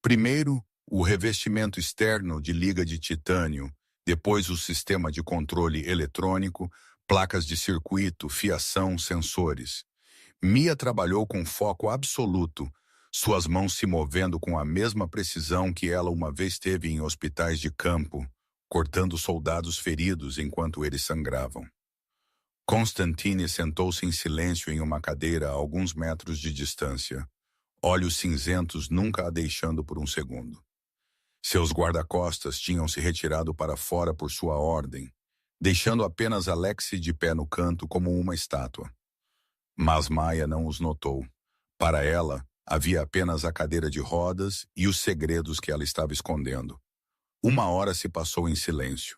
Primeiro, o revestimento externo de liga de titânio, depois o sistema de controle eletrônico, placas de circuito, fiação, sensores. Mia trabalhou com foco absoluto, suas mãos se movendo com a mesma precisão que ela uma vez teve em hospitais de campo, cortando soldados feridos enquanto eles sangravam. Constantine sentou-se em silêncio em uma cadeira a alguns metros de distância, olhos cinzentos nunca a deixando por um segundo. Seus guarda-costas tinham se retirado para fora por sua ordem, deixando apenas Alexi de pé no canto como uma estátua. Mas Maya não os notou. Para ela, havia apenas a cadeira de rodas e os segredos que ela estava escondendo. 1 hora se passou em silêncio.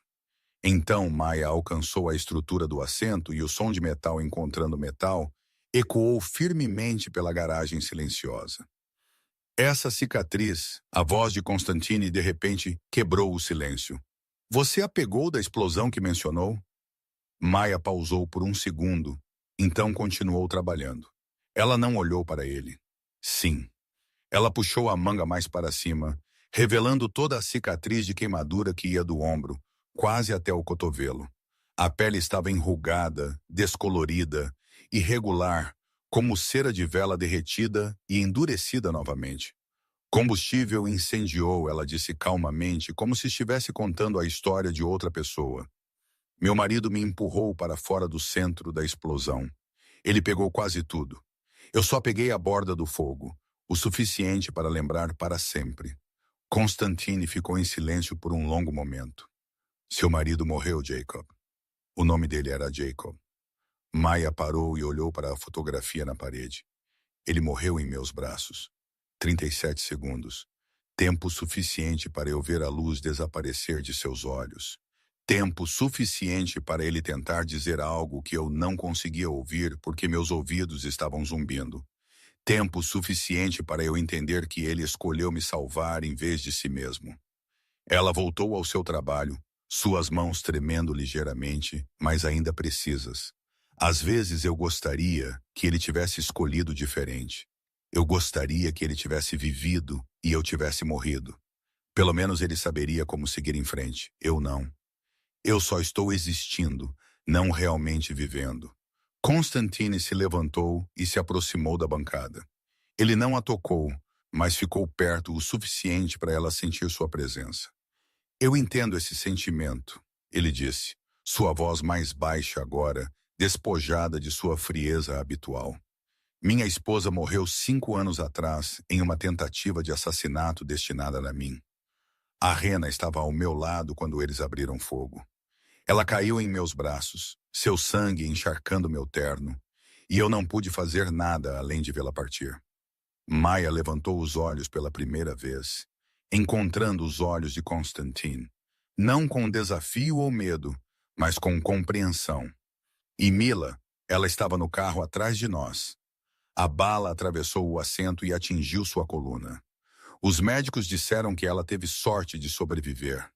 Então Maya alcançou a estrutura do assento e o som de metal encontrando metal ecoou firmemente pela garagem silenciosa. Essa cicatriz, a voz de Constantine de repente quebrou o silêncio. Você a pegou da explosão que mencionou? Maya pausou por um segundo, então continuou trabalhando. Ela não olhou para ele. Sim. Ela puxou a manga mais para cima, revelando toda a cicatriz de queimadura que ia do ombro, quase até o cotovelo. A pele estava enrugada, descolorida, irregular, como cera de vela derretida e endurecida novamente. Combustível incendiou, ela disse calmamente, como se estivesse contando a história de outra pessoa. Meu marido me empurrou para fora do centro da explosão. Ele pegou quase tudo. Eu só peguei a borda do fogo, o suficiente para lembrar para sempre. Constantine ficou em silêncio por um longo momento. Seu marido morreu, Jacob. O nome dele era Jacob. Maya parou e olhou para a fotografia na parede. Ele morreu em meus braços. 37 segundos. Tempo suficiente para eu ver a luz desaparecer de seus olhos. Tempo suficiente para ele tentar dizer algo que eu não conseguia ouvir porque meus ouvidos estavam zumbindo. Tempo suficiente para eu entender que ele escolheu me salvar em vez de si mesmo. Ela voltou ao seu trabalho, suas mãos tremendo ligeiramente, mas ainda precisas. Às vezes eu gostaria que ele tivesse escolhido diferente. Eu gostaria que ele tivesse vivido e eu tivesse morrido. Pelo menos ele saberia como seguir em frente. Eu não. Eu só estou existindo, não realmente vivendo. Constantine se levantou e se aproximou da bancada. Ele não a tocou, mas ficou perto o suficiente para ela sentir sua presença. Eu entendo esse sentimento, ele disse, sua voz mais baixa agora, despojada de sua frieza habitual. Minha esposa morreu 5 anos atrás em uma tentativa de assassinato destinada a mim. A Rena estava ao meu lado quando eles abriram fogo. Ela caiu em meus braços, seu sangue encharcando meu terno, e eu não pude fazer nada além de vê-la partir. Maya levantou os olhos pela primeira vez, encontrando os olhos de Constantine, não com desafio ou medo, mas com compreensão. E Mila, ela estava no carro atrás de nós. A bala atravessou o assento e atingiu sua coluna. Os médicos disseram que ela teve sorte de sobreviver.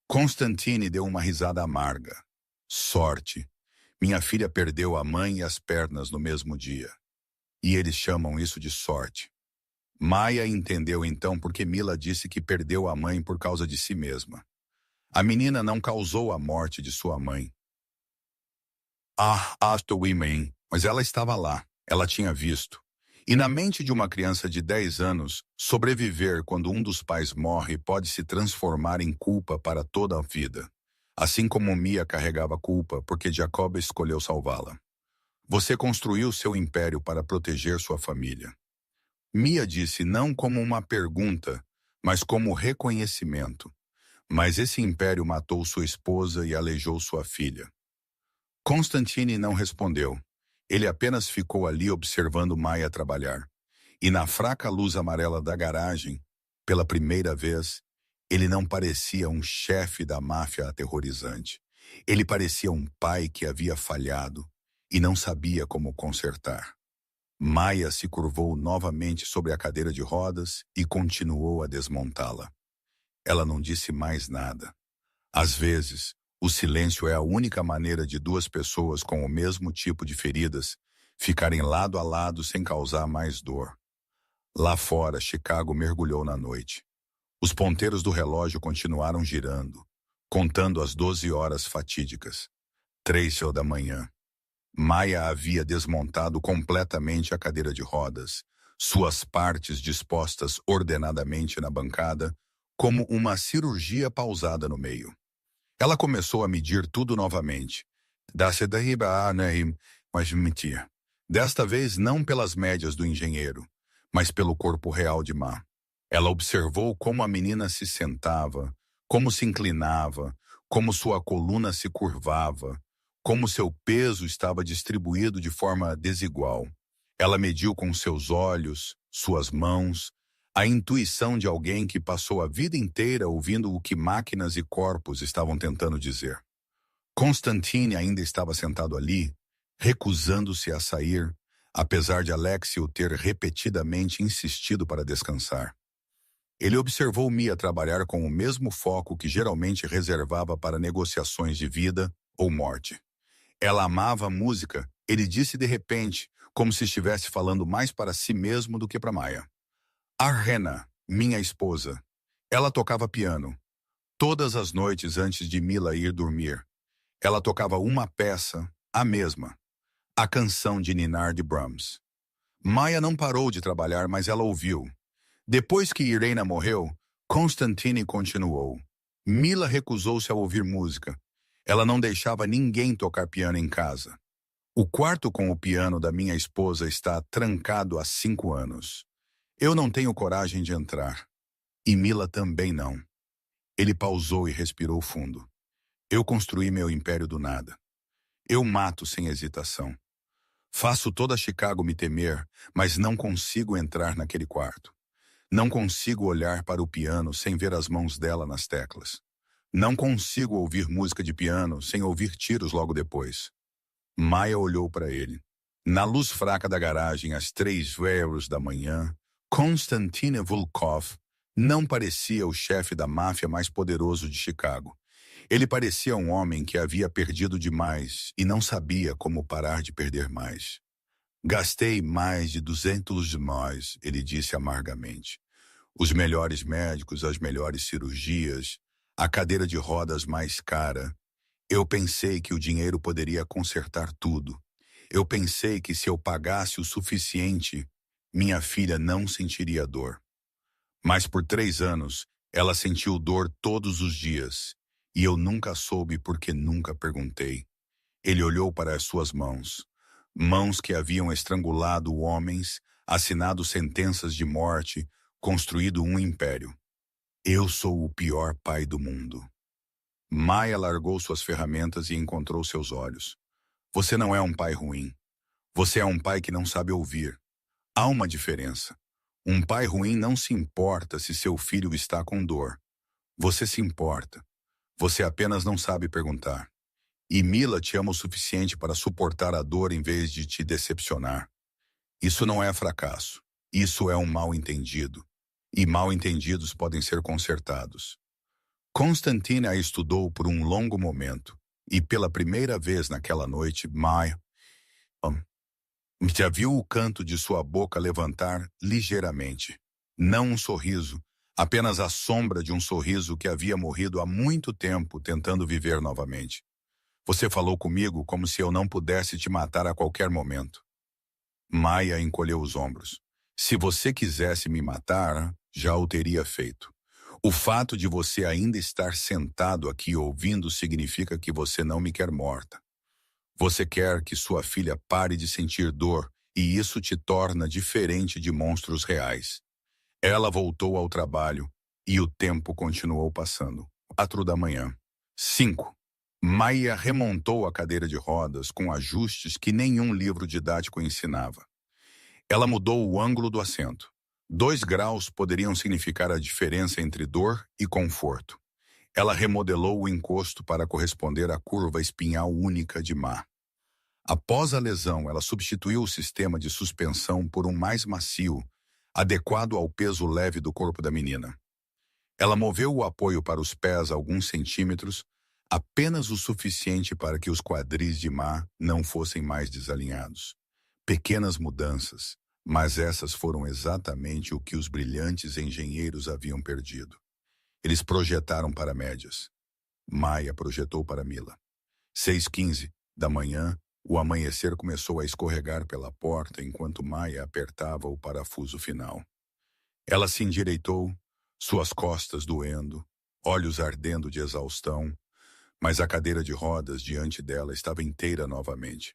Constantine deu uma risada amarga. Sorte. Minha filha perdeu a mãe e as pernas no mesmo dia. E eles chamam isso de sorte. Maia entendeu então porque Mila disse que perdeu a mãe por causa de si mesma. A menina não causou a morte de sua mãe. Acho women, mas ela estava lá, ela tinha visto. E na mente de uma criança de 10 anos, sobreviver quando um dos pais morre pode se transformar em culpa para toda a vida. Assim como Mia carregava culpa porque Jacob escolheu salvá-la. Você construiu seu império para proteger sua família. Mia disse não como uma pergunta, mas como reconhecimento. Mas esse império matou sua esposa e aleijou sua filha. Constantine não respondeu. Ele apenas ficou ali observando Maia trabalhar. E na fraca luz amarela da garagem, pela primeira vez, ele não parecia um chefe da máfia aterrorizante. Ele parecia um pai que havia falhado e não sabia como consertar. Maia se curvou novamente sobre a cadeira de rodas e continuou a desmontá-la. Ela não disse mais nada. Às vezes, o silêncio é a única maneira de duas pessoas com o mesmo tipo de feridas ficarem lado a lado sem causar mais dor. Lá fora, Chicago mergulhou na noite. Os ponteiros do relógio continuaram girando, contando as 12 horas fatídicas. 3 da manhã. Maia havia desmontado completamente a cadeira de rodas, suas partes dispostas ordenadamente na bancada, como uma cirurgia pausada no meio. Ela começou a medir tudo novamente. Mas mentia. Desta vez não pelas médias do engenheiro, mas pelo corpo real de Ma. Ela observou como a menina se sentava, como se inclinava, como sua coluna se curvava, como seu peso estava distribuído de forma desigual. Ela mediu com seus olhos, suas mãos, a intuição de alguém que passou a vida inteira ouvindo o que máquinas e corpos estavam tentando dizer. Constantine ainda estava sentado ali, recusando-se a sair, apesar de Alexio ter repetidamente insistido para descansar. Ele observou Mia trabalhar com o mesmo foco que geralmente reservava para negociações de vida ou morte. Ela amava a música, ele disse de repente, como se estivesse falando mais para si mesmo do que para Maia. A Rena, minha esposa, ela tocava piano. Todas as noites antes de Mila ir dormir, ela tocava uma peça, a mesma, a canção de Ninar de Brahms. Maia não parou de trabalhar, mas ela ouviu. Depois que Irena morreu, Constantine continuou. Mila recusou-se a ouvir música. Ela não deixava ninguém tocar piano em casa. O quarto com o piano da minha esposa está trancado há 5 anos. Eu não tenho coragem de entrar. E Mila também não. Ele pausou e respirou fundo. Eu construí meu império do nada. Eu mato sem hesitação. Faço toda Chicago me temer, mas não consigo entrar naquele quarto. Não consigo olhar para o piano sem ver as mãos dela nas teclas. Não consigo ouvir música de piano sem ouvir tiros logo depois. Maia olhou para ele. Na luz fraca da garagem, às 3 da manhã, Konstantin Volkov não parecia o chefe da máfia mais poderoso de Chicago. Ele parecia um homem que havia perdido demais e não sabia como parar de perder mais. Gastei mais de 200 mais, ele disse amargamente. Os melhores médicos, as melhores cirurgias, a cadeira de rodas mais cara. Eu pensei que o dinheiro poderia consertar tudo. Eu pensei que se eu pagasse o suficiente, minha filha não sentiria dor. Mas por 3 anos, ela sentiu dor todos os dias, e eu nunca soube porque nunca perguntei. Ele olhou para as suas mãos. Mãos que haviam estrangulado homens, assinado sentenças de morte, construído um império. Eu sou o pior pai do mundo. Maia largou suas ferramentas e encontrou seus olhos. Você não é um pai ruim. Você é um pai que não sabe ouvir. Há uma diferença. Um pai ruim não se importa se seu filho está com dor. Você se importa. Você apenas não sabe perguntar. E Mila te ama o suficiente para suportar a dor em vez de te decepcionar. Isso não é fracasso. Isso é um mal-entendido. E mal-entendidos podem ser consertados. Constantine a estudou por um longo momento, e pela primeira vez naquela noite, Maia já viu o canto de sua boca levantar ligeiramente. Não um sorriso, apenas a sombra de um sorriso que havia morrido há muito tempo tentando viver novamente. Você falou comigo como se eu não pudesse te matar a qualquer momento. Maia encolheu os ombros. Se você quisesse me matar, já o teria feito. O fato de você ainda estar sentado aqui ouvindo significa que você não me quer morta. Você quer que sua filha pare de sentir dor, e isso te torna diferente de monstros reais. Ela voltou ao trabalho e o tempo continuou passando. 4 da manhã. 5. Maia remontou a cadeira de rodas com ajustes que nenhum livro didático ensinava. Ela mudou o ângulo do assento. 2 graus poderiam significar a diferença entre dor e conforto. Ela remodelou o encosto para corresponder à curva espinhal única de Ma. Após a lesão, ela substituiu o sistema de suspensão por um mais macio, adequado ao peso leve do corpo da menina. Ela moveu o apoio para os pés alguns centímetros, apenas o suficiente para que os quadris de Ma não fossem mais desalinhados. Pequenas mudanças, mas essas foram exatamente o que os brilhantes engenheiros haviam perdido. Eles projetaram para médias. Maia projetou para Mila. 6h15 da manhã, o amanhecer começou a escorregar pela porta enquanto Maia apertava o parafuso final. Ela se endireitou, suas costas doendo, olhos ardendo de exaustão, mas a cadeira de rodas diante dela estava inteira novamente.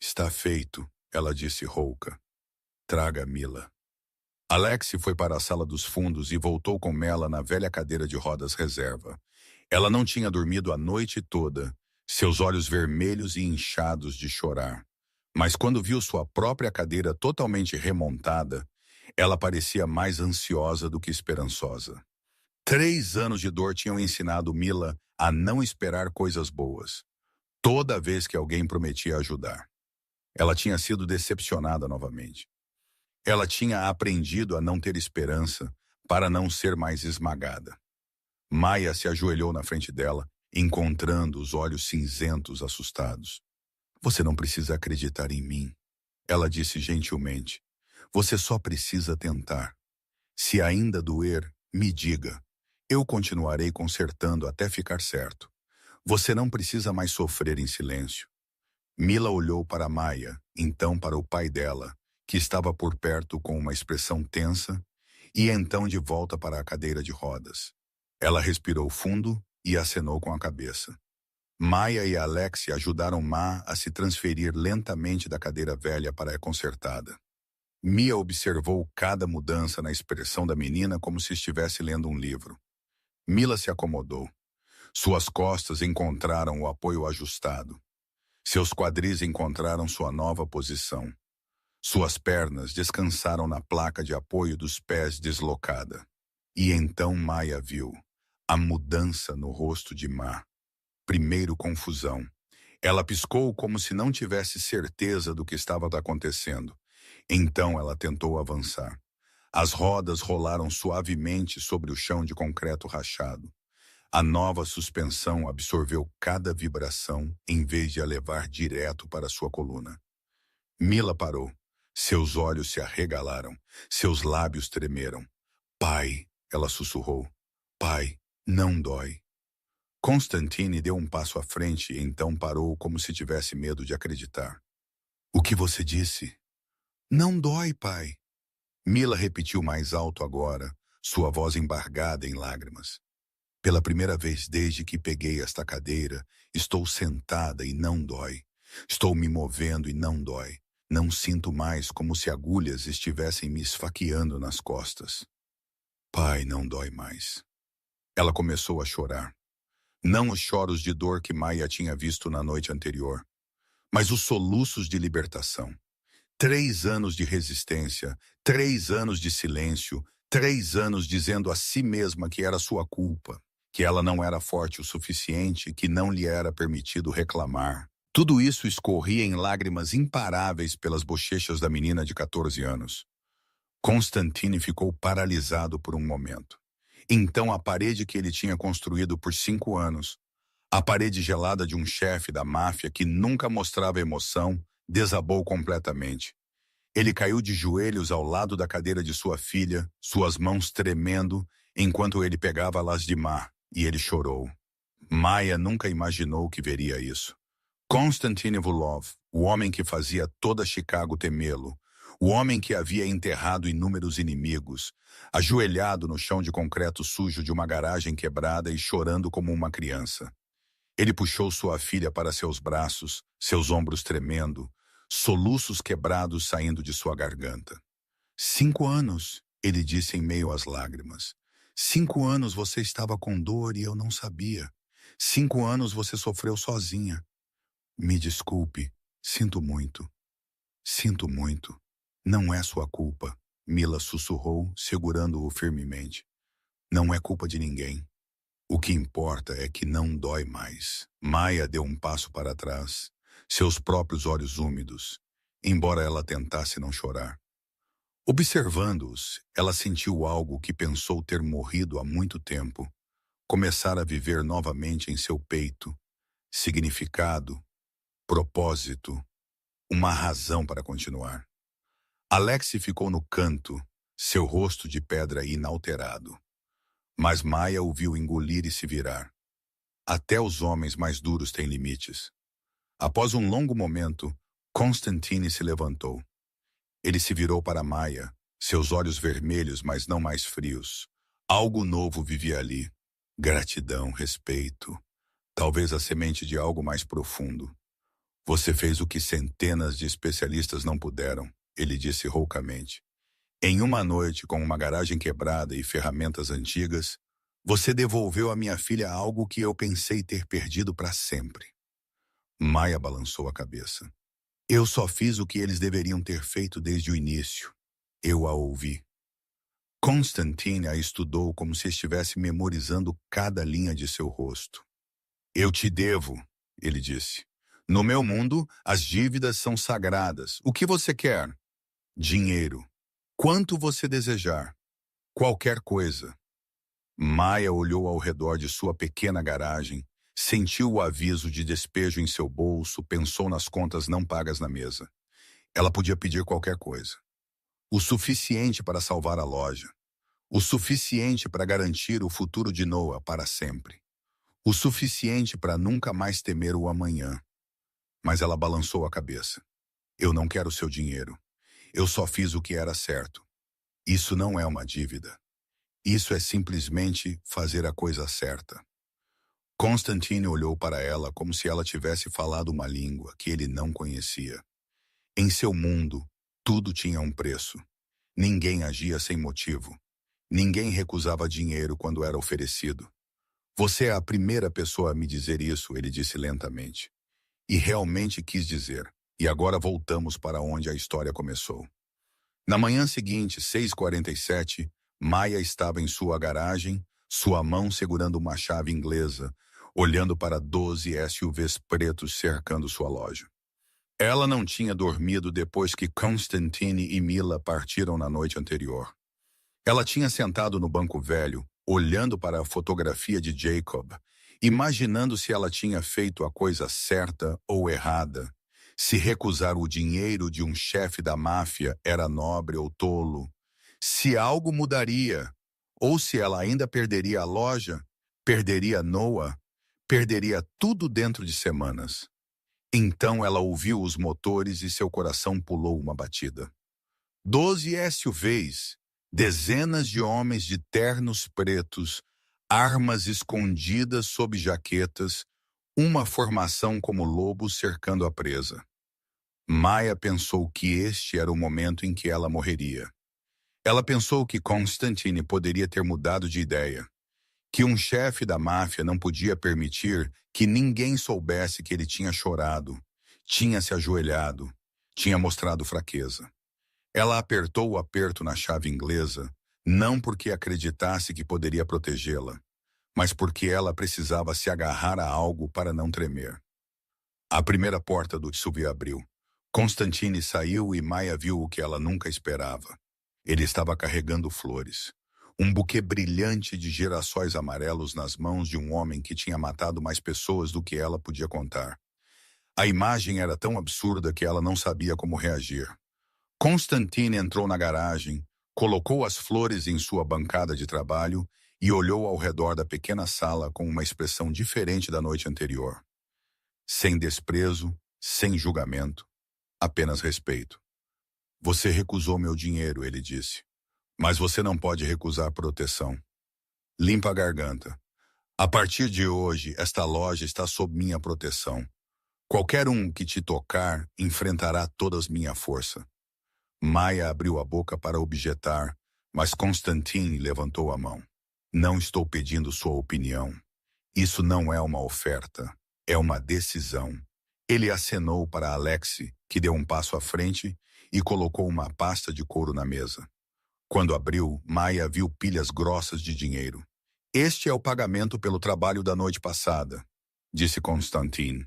Está feito, ela disse rouca. Traga Mila. Alex foi para a sala dos fundos e voltou com Mela na velha cadeira de rodas reserva. Ela não tinha dormido a noite toda, seus olhos vermelhos e inchados de chorar. Mas quando viu sua própria cadeira totalmente remontada, ela parecia mais ansiosa do que esperançosa. 3 anos de dor tinham ensinado Mila a não esperar coisas boas, toda vez que alguém prometia ajudar. Ela tinha sido decepcionada novamente. Ela tinha aprendido a não ter esperança para não ser mais esmagada. Maia se ajoelhou na frente dela, encontrando os olhos cinzentos assustados. Você não precisa acreditar em mim, ela disse gentilmente. Você só precisa tentar. Se ainda doer, me diga. Eu continuarei consertando até ficar certo. Você não precisa mais sofrer em silêncio. Mila olhou para Maia, então para o pai dela, que estava por perto com uma expressão tensa, e então de volta para a cadeira de rodas. Ela respirou fundo e acenou com a cabeça. Maia e Alex ajudaram Ma a se transferir lentamente da cadeira velha para a consertada. Mia observou cada mudança na expressão da menina como se estivesse lendo um livro. Mila se acomodou. Suas costas encontraram o apoio ajustado. Seus quadris encontraram sua nova posição. Suas pernas descansaram na placa de apoio dos pés deslocada. E então Maia viu a mudança no rosto de Ma. Primeiro confusão. Ela piscou como se não tivesse certeza do que estava acontecendo. Então ela tentou avançar. As rodas rolaram suavemente sobre o chão de concreto rachado. A nova suspensão absorveu cada vibração em vez de a levar direto para sua coluna. Mila parou. Seus olhos se arregalaram. Seus lábios tremeram. Pai, ela sussurrou. Pai, não dói. Constantine deu um passo à frente e então parou como se tivesse medo de acreditar. O que você disse? Não dói, pai. Mila repetiu mais alto agora, sua voz embargada em lágrimas. Pela primeira vez desde que peguei esta cadeira, estou sentada e não dói. Estou me movendo e não dói. Não sinto mais como se agulhas estivessem me esfaqueando nas costas. Pai, não dói mais. Ela começou a chorar. Não os choros de dor que Maia tinha visto na noite anterior, mas os soluços de libertação. 3 anos de resistência, 3 anos de silêncio, 3 anos dizendo a si mesma que era sua culpa, que ela não era forte o suficiente, que não lhe era permitido reclamar. Tudo isso escorria em lágrimas imparáveis pelas bochechas da menina de 14 anos. Constantine ficou paralisado por um momento. Então a parede que ele tinha construído por 5 anos, a parede gelada de um chefe da máfia que nunca mostrava emoção, desabou completamente. Ele caiu de joelhos ao lado da cadeira de sua filha, suas mãos tremendo, enquanto ele pegava las de mar, e ele chorou. Maia nunca imaginou que veria isso. Konstantin Evulov, o homem que fazia toda Chicago temê-lo, o homem que havia enterrado inúmeros inimigos, ajoelhado no chão de concreto sujo de uma garagem quebrada e chorando como uma criança. Ele puxou sua filha para seus braços, seus ombros tremendo, soluços quebrados saindo de sua garganta. 5 anos, ele disse em meio às lágrimas. 5 anos você estava com dor e eu não sabia. 5 anos você sofreu sozinha. Me desculpe, sinto muito. Sinto muito. Não é sua culpa, Mila sussurrou, segurando-o firmemente. Não é culpa de ninguém. O que importa é que não dói mais. Maia deu um passo para trás, seus próprios olhos úmidos, embora ela tentasse não chorar. Observando-os, ela sentiu algo que pensou ter morrido há muito tempo, começar a viver novamente em seu peito, significado, propósito, uma razão para continuar. Alexei ficou no canto, seu rosto de pedra inalterado. Mas Maia o viu engolir e se virar. Até os homens mais duros têm limites. Após um longo momento, Konstantin se levantou. Ele se virou para Maia, seus olhos vermelhos, mas não mais frios. Algo novo vivia ali. Gratidão, respeito. Talvez a semente de algo mais profundo. Você fez o que centenas de especialistas não puderam, ele disse roucamente. Em uma noite, com uma garagem quebrada e ferramentas antigas, você devolveu à minha filha algo que eu pensei ter perdido para sempre. Maia balançou a cabeça. Eu só fiz o que eles deveriam ter feito desde o início. Eu a ouvi. Konstantin a estudou como se estivesse memorizando cada linha de seu rosto. Eu te devo, ele disse. No meu mundo, as dívidas são sagradas. O que você quer? Dinheiro. Quanto você desejar. Qualquer coisa. Maia olhou ao redor de sua pequena garagem, sentiu o aviso de despejo em seu bolso, pensou nas contas não pagas na mesa. Ela podia pedir qualquer coisa. O suficiente para salvar a loja. O suficiente para garantir o futuro de Noah para sempre. O suficiente para nunca mais temer o amanhã. Mas ela balançou a cabeça. Eu não quero seu dinheiro. Eu só fiz o que era certo. Isso não é uma dívida. Isso é simplesmente fazer a coisa certa. Konstantin olhou para ela como se ela tivesse falado uma língua que ele não conhecia. Em seu mundo, tudo tinha um preço. Ninguém agia sem motivo. Ninguém recusava dinheiro quando era oferecido. Você é a primeira pessoa a me dizer isso, ele disse lentamente. E realmente quis dizer. E agora voltamos para onde a história começou. Na manhã seguinte, 6h47, Maia estava em sua garagem, sua mão segurando uma chave inglesa, olhando para 12 SUVs pretos cercando sua loja. Ela não tinha dormido depois que Konstantin e Mila partiram na noite anterior. Ela tinha sentado no banco velho, olhando para a fotografia de Jacob, imaginando se ela tinha feito a coisa certa ou errada. Se recusar o dinheiro de um chefe da máfia era nobre ou tolo. Se algo mudaria, ou se ela ainda perderia a loja, perderia Noah, perderia tudo dentro de semanas. Então ela ouviu os motores e seu coração pulou uma batida. 12 SUVs, dezenas de homens de ternos pretos, armas escondidas sob jaquetas, uma formação como lobos cercando a presa. Maia pensou que este era o momento em que ela morreria. Ela pensou que Konstantin poderia ter mudado de ideia, que um chefe da máfia não podia permitir que ninguém soubesse que ele tinha chorado, tinha se ajoelhado, tinha mostrado fraqueza. Ela apertou o aperto na chave inglesa, não porque acreditasse que poderia protegê-la, mas porque ela precisava se agarrar a algo para não tremer. A primeira porta do SUV abriu. Konstantin saiu e Maia viu o que ela nunca esperava. Ele estava carregando flores. Um buquê brilhante de girassóis amarelos nas mãos de um homem que tinha matado mais pessoas do que ela podia contar. A imagem era tão absurda que ela não sabia como reagir. Constantine entrou na garagem, colocou as flores em sua bancada de trabalho e olhou ao redor da pequena sala com uma expressão diferente da noite anterior. Sem desprezo, sem julgamento, apenas respeito. Você recusou meu dinheiro, ele disse. Mas você não pode recusar proteção. Limpa a garganta. A partir de hoje, esta loja está sob minha proteção. Qualquer um que te tocar enfrentará toda minha força. Maya abriu a boca para objetar, mas Constantine levantou a mão. Não estou pedindo sua opinião. Isso não é uma oferta, é uma decisão. Ele acenou para Alexei, que deu um passo à frente e colocou uma pasta de couro na mesa. Quando abriu, Maya viu pilhas grossas de dinheiro. Este é o pagamento pelo trabalho da noite passada, disse Constantine.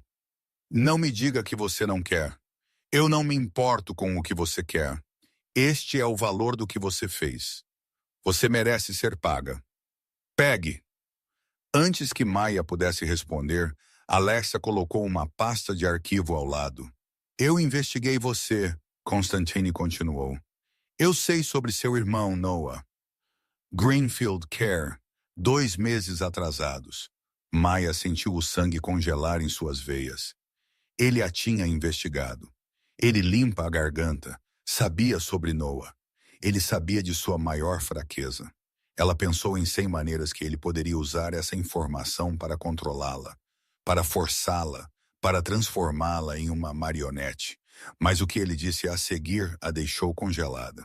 Não me diga que você não quer. Eu não me importo com o que você quer. Este é o valor do que você fez. Você merece ser paga. Pegue. Antes que Maya pudesse responder, Alexa colocou uma pasta de arquivo ao lado. Eu investiguei você, Constantine continuou. Eu sei sobre seu irmão, Noah. Greenfield Care, 2 meses atrasados. Maya sentiu o sangue congelar em suas veias. Ele a tinha investigado. Ele limpa a garganta. Sabia sobre Noah. Ele sabia de sua maior fraqueza. Ela pensou em 100 maneiras que ele poderia usar essa informação para controlá-la, para forçá-la, para transformá-la em uma marionete. Mas o que ele disse a seguir a deixou congelada.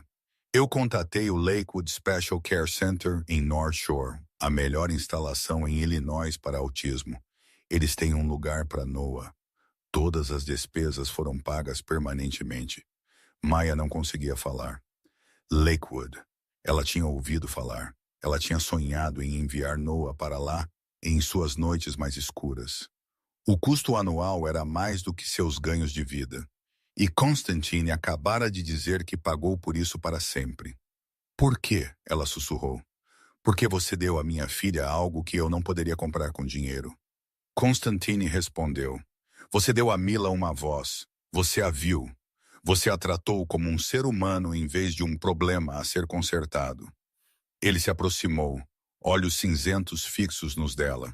Eu contatei o Lakewood Special Care Center em North Shore, a melhor instalação em Illinois para autismo. Eles têm um lugar para Noah. Todas as despesas foram pagas permanentemente. Maya não conseguia falar. Lakewood. Ela tinha ouvido falar. Ela tinha sonhado em enviar Noah para lá em suas noites mais escuras. O custo anual era mais do que seus ganhos de vida. E Constantine acabara de dizer que pagou por isso para sempre. Por quê? Ela sussurrou. Porque você deu à minha filha algo que eu não poderia comprar com dinheiro. Constantine respondeu. Você deu a Mila uma voz. Você a viu. Você a tratou como um ser humano em vez de um problema a ser consertado. Ele se aproximou, olhos cinzentos fixos nos dela.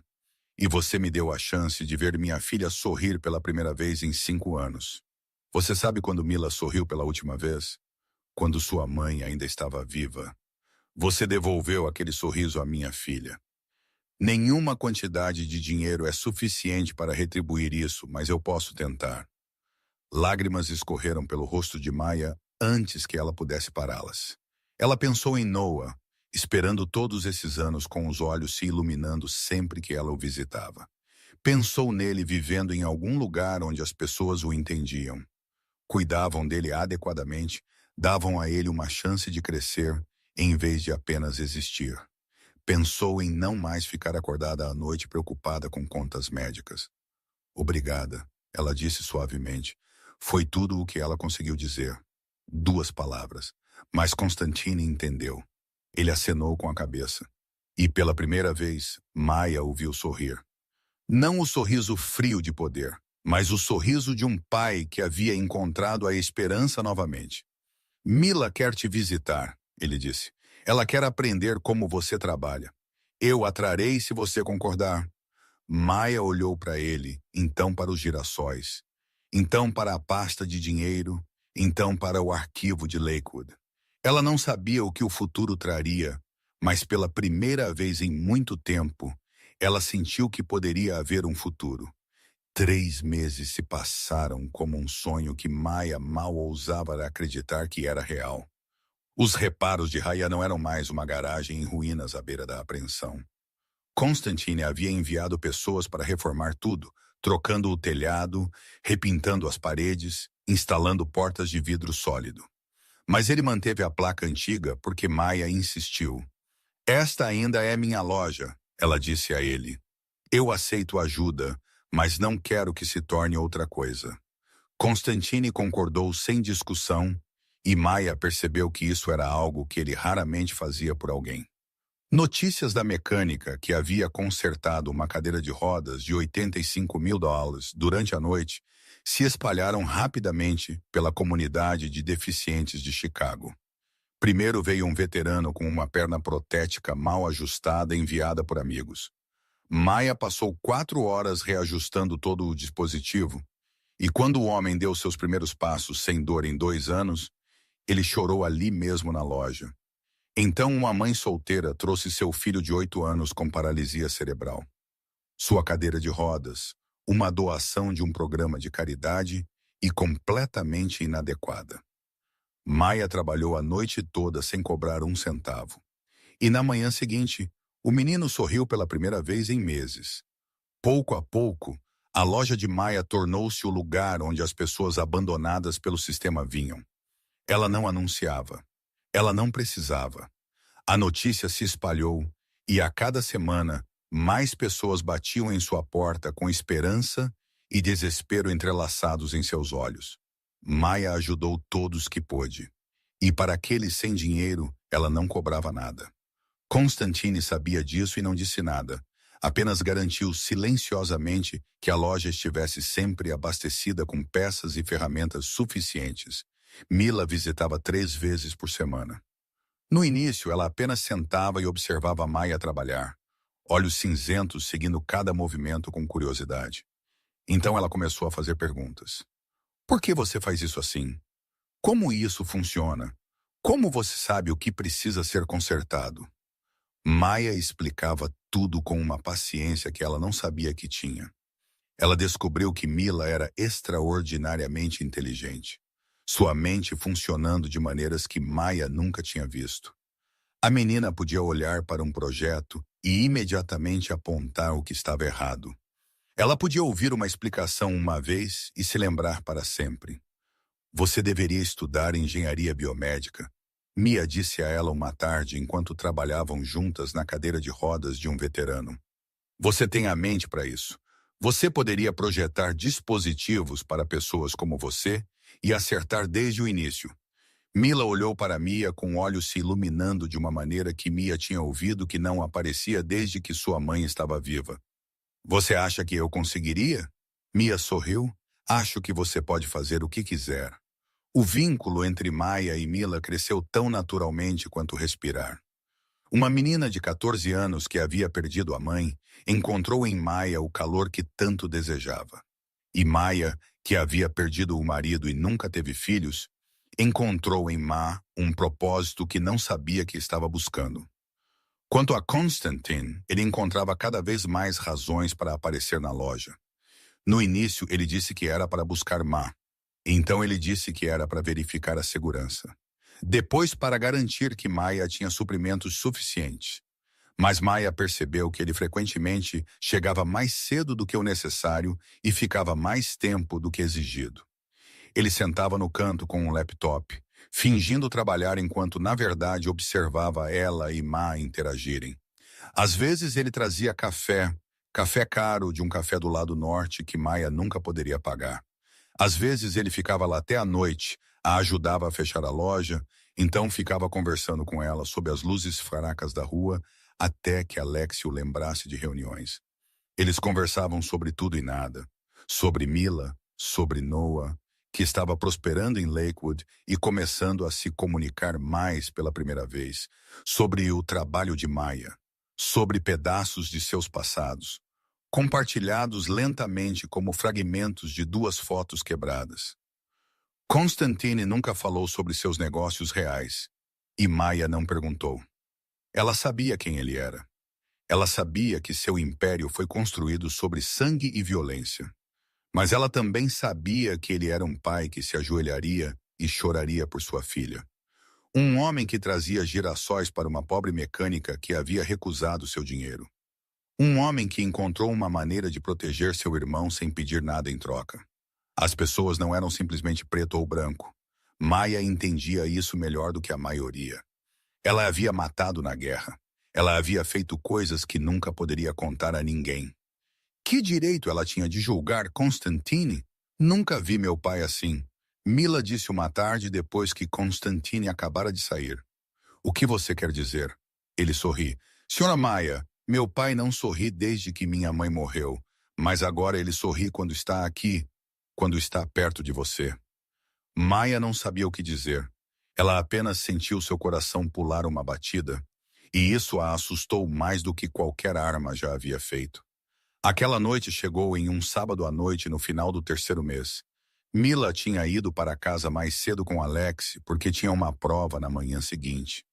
E você me deu a chance de ver minha filha sorrir pela primeira vez em 5 anos. Você sabe quando Mila sorriu pela última vez? Quando sua mãe ainda estava viva. Você devolveu aquele sorriso à minha filha. Nenhuma quantidade de dinheiro é suficiente para retribuir isso, mas eu posso tentar. Lágrimas escorreram pelo rosto de Maya antes que ela pudesse pará-las. Ela pensou em Noah, esperando todos esses anos com os olhos se iluminando sempre que ela o visitava. Pensou nele vivendo em algum lugar onde as pessoas o entendiam. Cuidavam dele adequadamente, davam a ele uma chance de crescer, em vez de apenas existir. Pensou em não mais ficar acordada à noite preocupada com contas médicas. Obrigada, ela disse suavemente. Foi tudo o que ela conseguiu dizer. 2 palavras. Mas Constantine entendeu. Ele acenou com a cabeça. E pela primeira vez, Maya o viu sorrir. Não o sorriso frio de poder, mas o sorriso de um pai que havia encontrado a esperança novamente. Mila quer te visitar, ele disse. Ela quer aprender como você trabalha. Eu a trarei se você concordar. Maya olhou para ele, então para os girassóis, então para a pasta de dinheiro, então para o arquivo de Lakewood. Ela não sabia o que o futuro traria, mas pela primeira vez em muito tempo, ela sentiu que poderia haver um futuro. 3 meses se passaram como um sonho que Maya mal ousava acreditar que era real. Os reparos de Raya não eram mais uma garagem em ruínas à beira da apreensão. Constantine havia enviado pessoas para reformar tudo, trocando o telhado, repintando as paredes, instalando portas de vidro sólido. Mas ele manteve a placa antiga porque Maya insistiu. Esta ainda é minha loja, ela disse a ele. Eu aceito ajuda, mas não quero que se torne outra coisa. Constantine concordou sem discussão e Maya percebeu que isso era algo que ele raramente fazia por alguém. Notícias da mecânica que havia consertado uma cadeira de rodas de $85.000 durante a noite se espalharam rapidamente pela comunidade de deficientes de Chicago. Primeiro veio um veterano com uma perna protética mal ajustada enviada por amigos. Maya passou 4 horas reajustando todo o dispositivo, e quando o homem deu seus primeiros passos sem dor em 2 anos, ele chorou ali mesmo na loja. Então uma mãe solteira trouxe seu filho de 8 anos com paralisia cerebral. Sua cadeira de rodas, uma doação de um programa de caridade e completamente inadequada. Maya trabalhou a noite toda sem cobrar um centavo. E na manhã seguinte, o menino sorriu pela primeira vez em meses. Pouco a pouco, a loja de Maya tornou-se o lugar onde as pessoas abandonadas pelo sistema vinham. Ela não anunciava. Ela não precisava. A notícia se espalhou e a cada semana, mais pessoas batiam em sua porta com esperança e desespero entrelaçados em seus olhos. Maya ajudou todos que pôde. E para aqueles sem dinheiro, ela não cobrava nada. Constantine sabia disso e não disse nada. Apenas garantiu silenciosamente que a loja estivesse sempre abastecida com peças e ferramentas suficientes. Mila visitava 3 vezes por semana. No início, ela apenas sentava e observava Maya trabalhar, olhos cinzentos seguindo cada movimento com curiosidade. Então ela começou a fazer perguntas. Por que você faz isso assim? Como isso funciona? Como você sabe o que precisa ser consertado? Maya explicava tudo com uma paciência que ela não sabia que tinha. Ela descobriu que Mila era extraordinariamente inteligente, sua mente funcionando de maneiras que Maya nunca tinha visto. A menina podia olhar para um projeto e imediatamente apontar o que estava errado. Ela podia ouvir uma explicação uma vez e se lembrar para sempre. Você deveria estudar engenharia biomédica, Mia disse a ela uma tarde enquanto trabalhavam juntas na cadeira de rodas de um veterano. Você tem a mente para isso. Você poderia projetar dispositivos para pessoas como você e acertar desde o início. Mila olhou para Mia com olhos se iluminando de uma maneira que Mia tinha ouvido que não aparecia desde que sua mãe estava viva. Você acha que eu conseguiria? Mia sorriu. Acho que você pode fazer o que quiser. O vínculo entre Maya e Mila cresceu tão naturalmente quanto respirar. Uma menina de 14 anos que havia perdido a mãe encontrou em Maya o calor que tanto desejava. E Maya, que havia perdido o marido e nunca teve filhos, encontrou em Ma um propósito que não sabia que estava buscando. Quanto a Constantine, ele encontrava cada vez mais razões para aparecer na loja. No início, ele disse que era para buscar Ma. Então ele disse que era para verificar a segurança. Depois para garantir que Maya tinha suprimentos suficientes. Mas Maya percebeu que ele frequentemente chegava mais cedo do que o necessário e ficava mais tempo do que exigido. Ele sentava no canto com um laptop, fingindo trabalhar enquanto na verdade observava ela e Ma interagirem. Às vezes ele trazia café caro de um café do lado norte que Maya nunca poderia pagar. Às vezes ele ficava lá até a noite, a ajudava a fechar a loja, então ficava conversando com ela sob as luzes fracas da rua, até que Alex o lembrasse de reuniões. Eles conversavam sobre tudo e nada. Sobre Mila, sobre Noah, que estava prosperando em Lakewood e começando a se comunicar mais pela primeira vez. Sobre o trabalho de Maya. Sobre pedaços de seus passados, compartilhados lentamente como fragmentos de 2 fotos quebradas. Constantine nunca falou sobre seus negócios reais, e Maya não perguntou. Ela sabia quem ele era. Ela sabia que seu império foi construído sobre sangue e violência. Mas ela também sabia que ele era um pai que se ajoelharia e choraria por sua filha. Um homem que trazia girassóis para uma pobre mecânica que havia recusado seu dinheiro. Um homem que encontrou uma maneira de proteger seu irmão sem pedir nada em troca. As pessoas não eram simplesmente preto ou branco. Maya entendia isso melhor do que a maioria. Ela havia matado na guerra. Ela havia feito coisas que nunca poderia contar a ninguém. Que direito ela tinha de julgar Constantine? Nunca vi meu pai assim. Mila disse uma tarde depois que Constantine acabara de sair. O que você quer dizer? Ele sorri. Senhora Maya, meu pai não sorri desde que minha mãe morreu, mas agora ele sorri quando está aqui. quando está perto de você. Maia não sabia o que dizer. Ela apenas sentiu seu coração pular uma batida, e isso a assustou mais do que qualquer arma já havia feito. Aquela noite chegou em um sábado à noite no final do terceiro mês. Mila tinha ido para casa mais cedo com Alex porque tinha uma prova na manhã seguinte.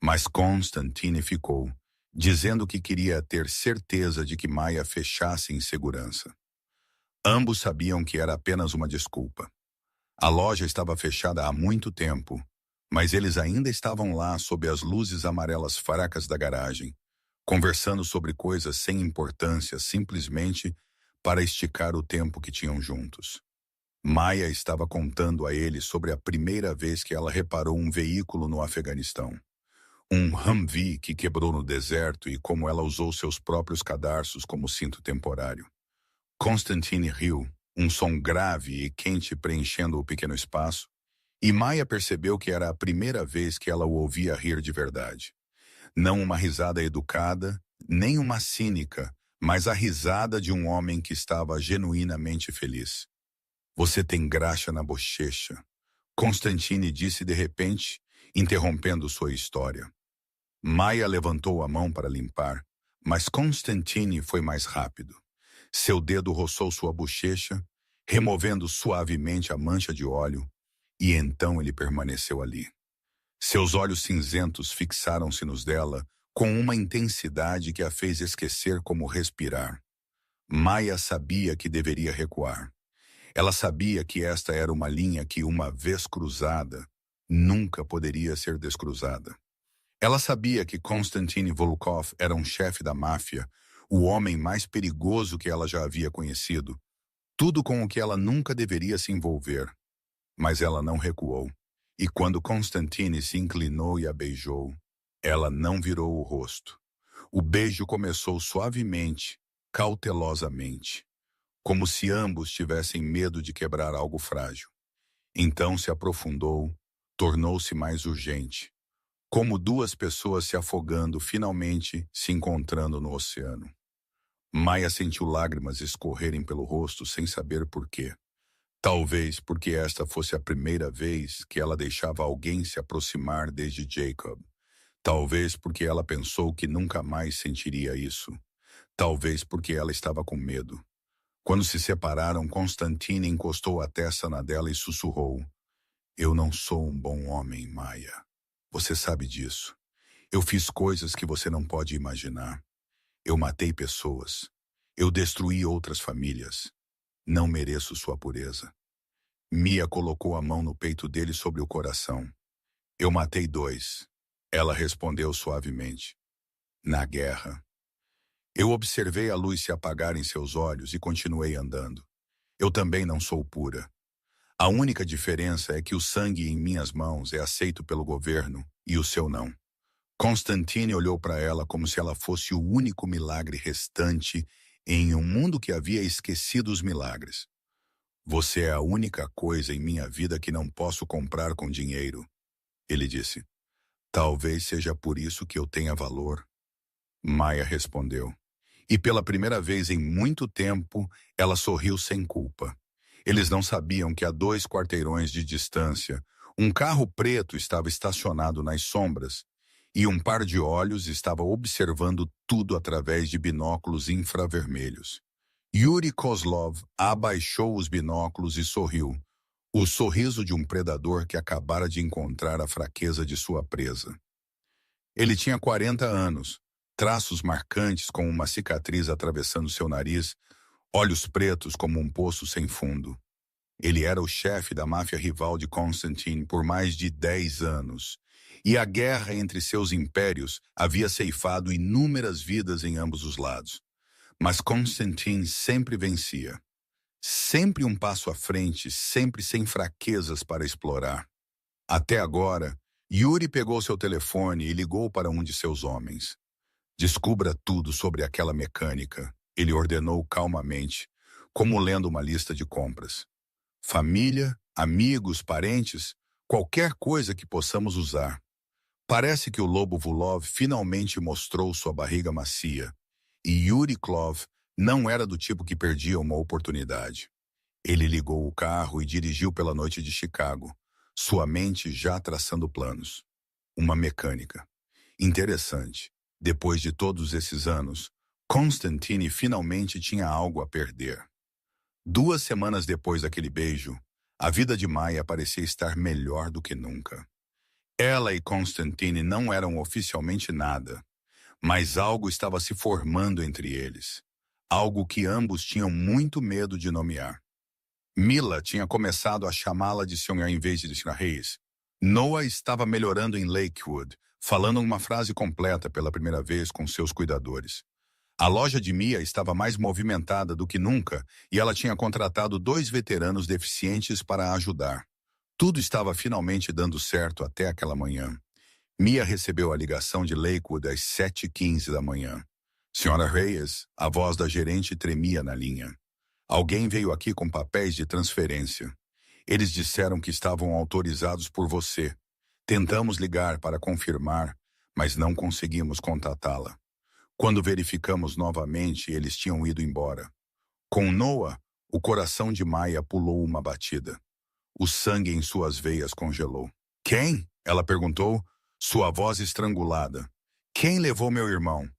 Mas Constantine ficou, dizendo que queria ter certeza de que Maia fechasse em segurança. Ambos sabiam que era apenas uma desculpa. A loja estava fechada há muito tempo, mas eles ainda estavam lá sob as luzes amarelas fracas da garagem, conversando sobre coisas sem importância simplesmente para esticar o tempo que tinham juntos. Maia estava contando a ele sobre a primeira vez que ela reparou um veículo no Afeganistão. Um Humvee que quebrou no deserto e como ela usou seus próprios cadarços como cinto temporário. Constantine riu, um som grave e quente preenchendo o pequeno espaço, e Maia percebeu que era a primeira vez que ela o ouvia rir de verdade. Não uma risada educada, nem uma cínica, mas a risada de um homem que estava genuinamente feliz. Você tem graxa na bochecha, Constantine disse de repente, interrompendo sua história. Maia levantou a mão para limpar, mas Constantine foi mais rápido. Seu dedo roçou sua bochecha, removendo suavemente a mancha de óleo, e então ele permaneceu ali. Seus olhos cinzentos fixaram-se nos dela com uma intensidade que a fez esquecer como respirar. Maia sabia que deveria recuar. Ela sabia que esta era uma linha que, uma vez cruzada, nunca poderia ser descruzada. Ela sabia que Konstantin Volkov era um chefe da máfia, o homem mais perigoso que ela já havia conhecido, tudo com o que ela nunca deveria se envolver. Mas ela não recuou, e quando Constantine se inclinou e a beijou, ela não virou o rosto. O beijo começou suavemente, cautelosamente, como se ambos tivessem medo de quebrar algo frágil. Então se aprofundou, tornou-se mais urgente, como duas pessoas se afogando finalmente se encontrando no oceano. Maia sentiu lágrimas escorrerem pelo rosto sem saber por quê. Talvez porque esta fosse a primeira vez que ela deixava alguém se aproximar desde Jacob. Talvez porque ela pensou que nunca mais sentiria isso. Talvez porque ela estava com medo. Quando se separaram, Constantine encostou a testa na dela e sussurrou. Eu não sou um bom homem, Maia. Você sabe disso. Eu fiz coisas que você não pode imaginar. Eu matei pessoas. Eu destruí outras famílias. Não mereço sua pureza. Mia colocou a mão no peito dele sobre o coração. Eu matei 2. Ela respondeu suavemente. Na guerra. Eu observei a luz se apagar em seus olhos e continuei andando. Eu também não sou pura. A única diferença é que o sangue em minhas mãos é aceito pelo governo e o seu não. Constantine olhou para ela como se ela fosse o único milagre restante em um mundo que havia esquecido os milagres. Você é a única coisa em minha vida que não posso comprar com dinheiro, ele disse. Talvez seja por isso que eu tenha valor. Maia respondeu. E pela primeira vez em muito tempo, ela sorriu sem culpa. Eles não sabiam que a 2 quarteirões de distância, um carro preto estava estacionado nas sombras e um par de olhos estava observando tudo através de binóculos infravermelhos. Yuri Kozlov abaixou os binóculos e sorriu, o sorriso de um predador que acabara de encontrar a fraqueza de sua presa. Ele tinha 40 anos, traços marcantes com uma cicatriz atravessando seu nariz, olhos pretos como um poço sem fundo. Ele era o chefe da máfia rival de Constantine por mais de 10 anos, e a guerra entre seus impérios havia ceifado inúmeras vidas em ambos os lados. Mas Constantine sempre vencia. Sempre um passo à frente, sempre sem fraquezas para explorar. Até agora, Yuri pegou seu telefone e ligou para um de seus homens. Descubra tudo sobre aquela mecânica, ele ordenou calmamente, como lendo uma lista de compras. Família, amigos, parentes, qualquer coisa que possamos usar. Parece que o lobo Vulov finalmente mostrou sua barriga macia, e Yuri Klov não era do tipo que perdia uma oportunidade. Ele ligou o carro e dirigiu pela noite de Chicago, sua mente já traçando planos. Uma mecânica. Interessante. Depois de todos esses anos, Constantine finalmente tinha algo a perder. 2 semanas depois daquele beijo, a vida de Maya parecia estar melhor do que nunca. Ela e Constantine não eram oficialmente nada, mas algo estava se formando entre eles. Algo que ambos tinham muito medo de nomear. Mila tinha começado a chamá-la de senhor em vez de Sra. Reis. Noah estava melhorando em Lakewood, falando uma frase completa pela primeira vez com seus cuidadores. A loja de Mia estava mais movimentada do que nunca e ela tinha contratado 2 veteranos deficientes para a ajudar. Tudo estava finalmente dando certo até aquela manhã. Mia recebeu a ligação de Lakewood às 7h15 da manhã. Senhora Reyes, a voz da gerente tremia na linha. Alguém veio aqui com papéis de transferência. Eles disseram que estavam autorizados por você. Tentamos ligar para confirmar, mas não conseguimos contatá-la. Quando verificamos novamente, eles tinham ido embora. Com Noah, o coração de Maya pulou uma batida. O sangue em suas veias congelou. Quem? Ela perguntou, sua voz estrangulada. Quem levou meu irmão?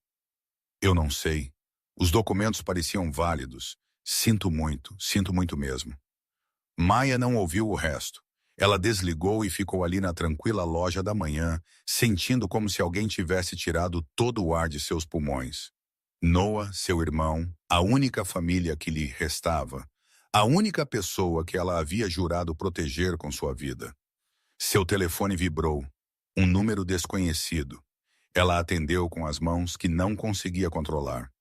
Eu não sei. Os documentos pareciam válidos. Sinto muito mesmo. Maya não ouviu o resto. Ela desligou e ficou ali na tranquila loja da manhã, sentindo como se alguém tivesse tirado todo o ar de seus pulmões. Noah, seu irmão, a única família que lhe restava, a única pessoa que ela havia jurado proteger com sua vida. Seu telefone vibrou. Um número desconhecido. Ela atendeu com as mãos que não conseguia controlar.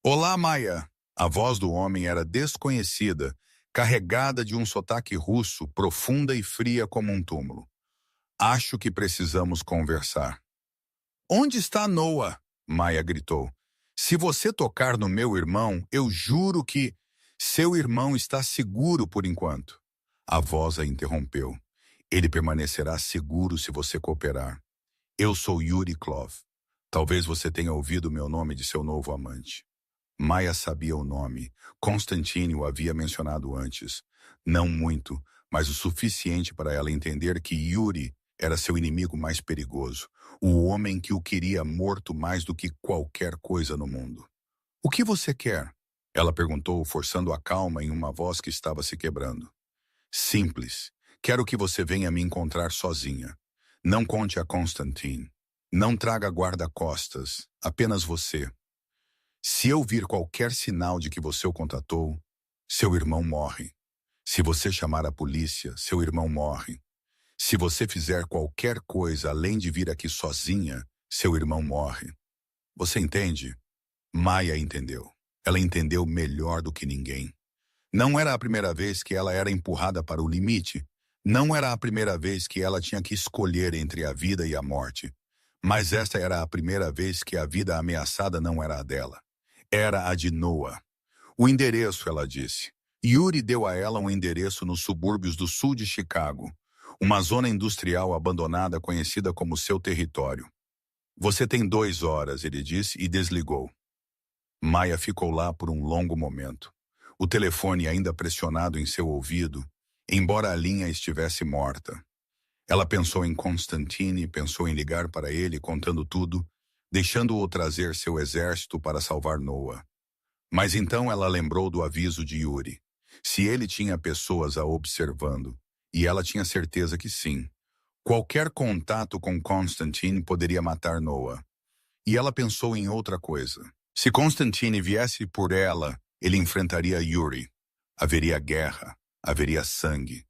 Olá, Maya! A voz do homem era desconhecida, carregada de um sotaque russo, profunda e fria como um túmulo. Acho que precisamos conversar. Onde está Noah? Maya gritou. Se você tocar no meu irmão, eu juro que... Seu irmão está seguro por enquanto. A voz a interrompeu. Ele permanecerá seguro se você cooperar. Eu sou Yuri Klov. Talvez você tenha ouvido meu nome de seu novo amante. Maya sabia o nome. Constantine o havia mencionado antes. Não muito, mas o suficiente para ela entender que Yuri era seu inimigo mais perigoso, o homem que o queria morto mais do que qualquer coisa no mundo. O que você quer? Ela perguntou, forçando a calma em uma voz que estava se quebrando. Simples. Quero que você venha me encontrar sozinha. Não conte a Constantine. Não traga guarda-costas. Apenas você. Se eu vir qualquer sinal de que você o contatou, seu irmão morre. Se você chamar a polícia, seu irmão morre. Se você fizer qualquer coisa além de vir aqui sozinha, seu irmão morre. Você entende? Maya entendeu. Ela entendeu melhor do que ninguém. Não era a primeira vez que ela era empurrada para o limite. Não era a primeira vez que ela tinha que escolher entre a vida e a morte. Mas esta era a primeira vez que a vida ameaçada não era a dela. Era a de Noah. O endereço, ela disse. Yuri deu a ela um endereço nos subúrbios do sul de Chicago, uma zona industrial abandonada conhecida como seu território. Você tem 2 horas, ele disse e desligou. Maya ficou lá por um longo momento. O telefone ainda pressionado em seu ouvido, embora a linha estivesse morta. Ela pensou em Constantine, pensou em ligar para ele contando tudo, deixando-o trazer seu exército para salvar Noah. Mas então ela lembrou do aviso de Yuri. Se ele tinha pessoas a observando, e ela tinha certeza que sim, qualquer contato com Constantine poderia matar Noah. E ela pensou em outra coisa. Se Constantine viesse por ela, ele enfrentaria Yuri. Haveria guerra, haveria sangue.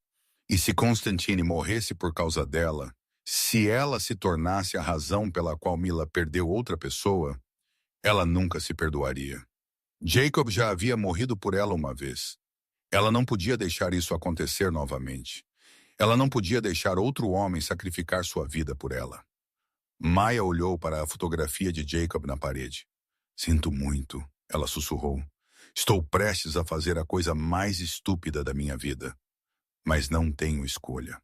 E se Constantine morresse por causa dela, se ela se tornasse a razão pela qual Mila perdeu outra pessoa, ela nunca se perdoaria. Jacob já havia morrido por ela uma vez. Ela não podia deixar isso acontecer novamente. Ela não podia deixar outro homem sacrificar sua vida por ela. Maya olhou para a fotografia de Jacob na parede. Sinto muito, ela sussurrou. Estou prestes a fazer a coisa mais estúpida da minha vida. Mas não tenho escolha.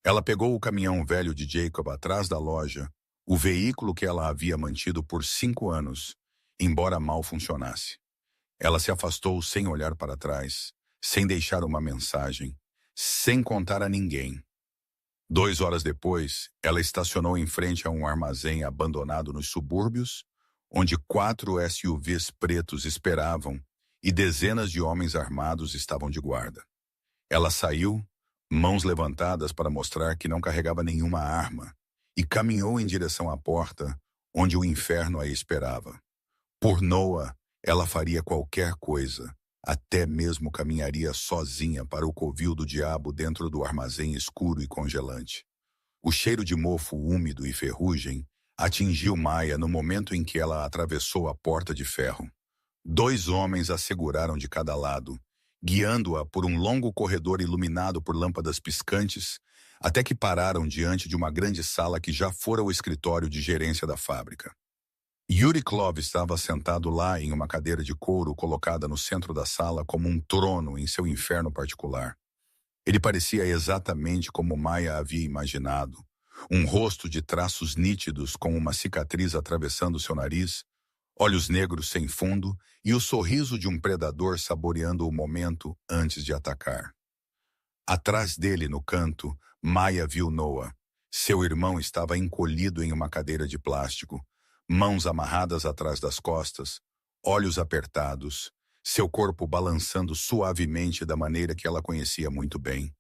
Ela pegou o caminhão velho de Jacob atrás da loja, o veículo que ela havia mantido por 5 anos, embora mal funcionasse. Ela se afastou sem olhar para trás, sem deixar uma mensagem, sem contar a ninguém. 2 horas depois, ela estacionou em frente a um armazém abandonado nos subúrbios, onde 4 SUVs pretos esperavam e dezenas de homens armados estavam de guarda. Ela saiu, mãos levantadas para mostrar que não carregava nenhuma arma, e caminhou em direção à porta, onde o inferno a esperava. Por Noah, ela faria qualquer coisa, até mesmo caminharia sozinha para o covil do diabo dentro do armazém escuro e congelante. O cheiro de mofo úmido e ferrugem atingiu Maya no momento em que ela atravessou a porta de ferro. 2 homens a seguraram de cada lado, guiando-a por um longo corredor iluminado por lâmpadas piscantes, até que pararam diante de uma grande sala que já fora o escritório de gerência da fábrica. Yuri Klov estava sentado lá em uma cadeira de couro colocada no centro da sala como um trono em seu inferno particular. Ele parecia exatamente como Maya havia imaginado. Um rosto de traços nítidos com uma cicatriz atravessando seu nariz, olhos negros sem fundo e o sorriso de um predador saboreando o momento antes de atacar. Atrás dele, no canto, Maya viu Noah. Seu irmão estava encolhido em uma cadeira de plástico, mãos amarradas atrás das costas, olhos apertados, seu corpo balançando suavemente da maneira que ela conhecia muito bem.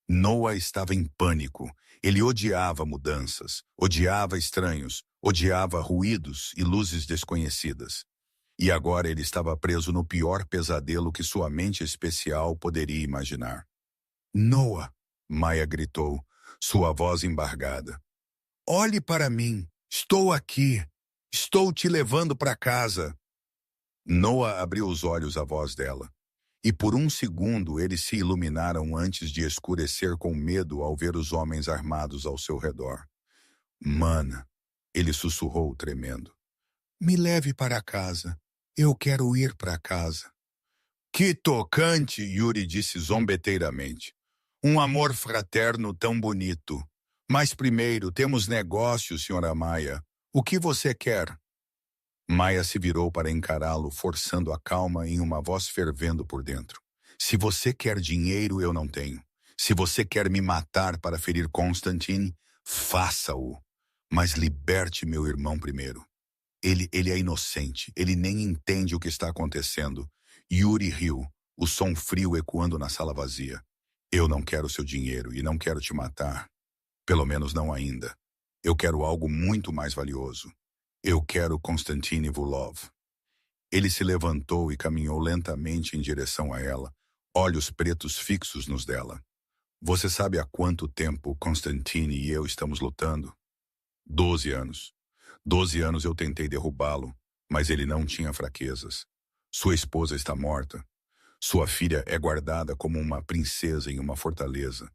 Noah estava em pânico. Ele odiava mudanças, odiava estranhos, odiava ruídos e luzes desconhecidas. E agora ele estava preso no pior pesadelo que sua mente especial poderia imaginar. Noah, Maya gritou, sua voz embargada. Olhe para mim. Estou aqui. Estou te levando para casa. Noah abriu os olhos à voz dela. E por um segundo eles se iluminaram antes de escurecer com medo ao ver os homens armados ao seu redor. Mana, ele sussurrou tremendo. Me leve para casa. Eu quero ir para casa. Que tocante, Yuri disse zombeteiramente. Um amor fraterno tão bonito. Mas primeiro temos negócios, senhora Maya. O que você quer? Maya se virou para encará-lo, forçando a calma em uma voz fervendo por dentro. Se você quer dinheiro, eu não tenho. Se você quer me matar para ferir Constantine, faça-o. Mas liberte meu irmão primeiro. Ele é inocente. Ele nem entende o que está acontecendo. Yuri riu, o som frio ecoando na sala vazia. Eu não quero seu dinheiro e não quero te matar. Pelo menos não ainda. Eu quero algo muito mais valioso. Eu quero Konstantin Ivulov. Ele se levantou e caminhou lentamente em direção a ela, olhos pretos fixos nos dela. Você sabe há quanto tempo Konstantin e eu estamos lutando? 12 anos. 12 anos eu tentei derrubá-lo, mas ele não tinha fraquezas. Sua esposa está morta. Sua filha é guardada como uma princesa em uma fortaleza.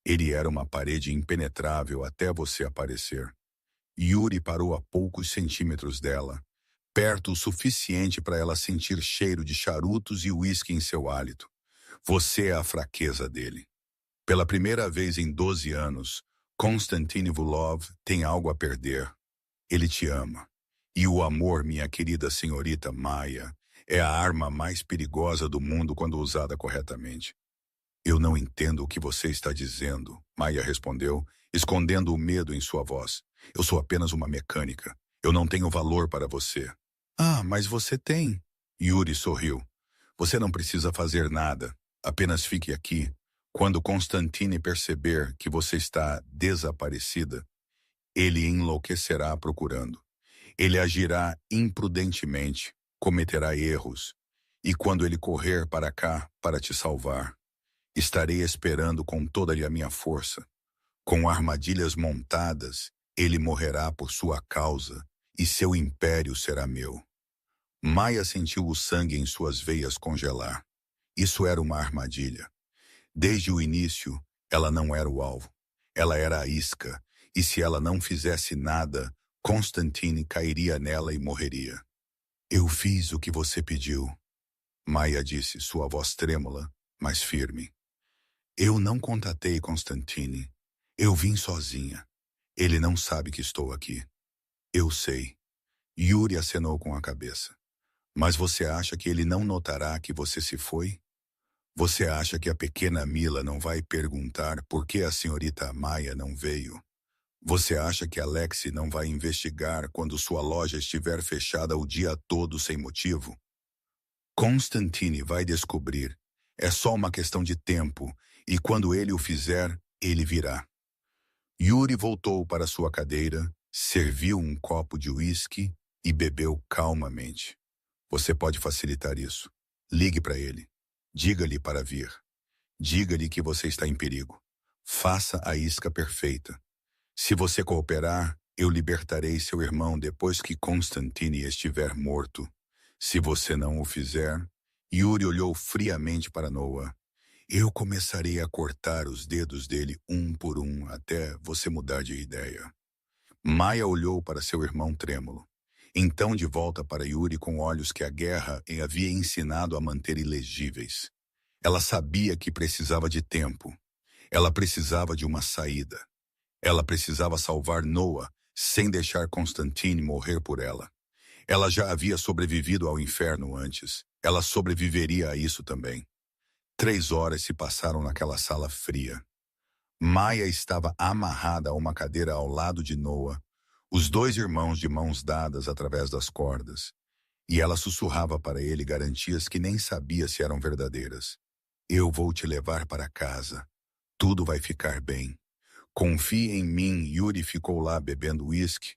Ele era uma parede impenetrável até você aparecer. Yuri parou a poucos centímetros dela, perto o suficiente para ela sentir cheiro de charutos e uísque em seu hálito. Você é a fraqueza dele. Pela primeira vez em 12 anos, Konstantin Ivulov tem algo a perder. Ele te ama. E o amor, minha querida senhorita Maya, é a arma mais perigosa do mundo quando usada corretamente. Eu não entendo o que você está dizendo, Maya respondeu, escondendo o medo em sua voz. Eu sou apenas uma mecânica. Eu não tenho valor para você. Ah, mas você tem. Yuri sorriu. Você não precisa fazer nada. Apenas fique aqui. Quando Constantine perceber que você está desaparecida, ele enlouquecerá procurando. Ele agirá imprudentemente, cometerá erros. E quando ele correr para cá para te salvar, estarei esperando com toda a minha força. Com armadilhas montadas, ele morrerá por sua causa e seu império será meu. Maya sentiu o sangue em suas veias congelar. Isso era uma armadilha. Desde o início, ela não era o alvo. Ela era a isca, e se ela não fizesse nada, Constantine cairia nela e morreria. Eu fiz o que você pediu, Maya disse, sua voz trêmula, mas firme. Eu não contatei Constantine. Eu vim sozinha. Ele não sabe que estou aqui. Eu sei. Yuri acenou com a cabeça. Mas você acha que ele não notará que você se foi? Você acha que a pequena Mila não vai perguntar por que a senhorita Maia não veio? Você acha que Alexi não vai investigar quando sua loja estiver fechada o dia todo sem motivo? Constantine vai descobrir. É só uma questão de tempo, e quando ele o fizer, ele virá. Yuri voltou para sua cadeira, serviu um copo de uísque e bebeu calmamente. Você pode facilitar isso. Ligue para ele. Diga-lhe para vir. Diga-lhe que você está em perigo. Faça a isca perfeita. Se você cooperar, eu libertarei seu irmão depois que Constantine estiver morto. Se você não o fizer, Yuri olhou friamente para Noah. Eu começarei a cortar os dedos dele um por um até você mudar de ideia. Maia olhou para seu irmão trêmulo. Então de volta para Yuri com olhos que a guerra havia ensinado a manter ilegíveis. Ela sabia que precisava de tempo. Ela precisava de uma saída. Ela precisava salvar Noah sem deixar Constantine morrer por ela. Ela já havia sobrevivido ao inferno antes. Ela sobreviveria a isso também. 3 horas se passaram naquela sala fria. Maia estava amarrada a uma cadeira ao lado de Noah, os dois irmãos de mãos dadas através das cordas. E ela sussurrava para ele garantias que nem sabia se eram verdadeiras. Eu vou te levar para casa. Tudo vai ficar bem. Confie em mim. Yuri ficou lá bebendo uísque,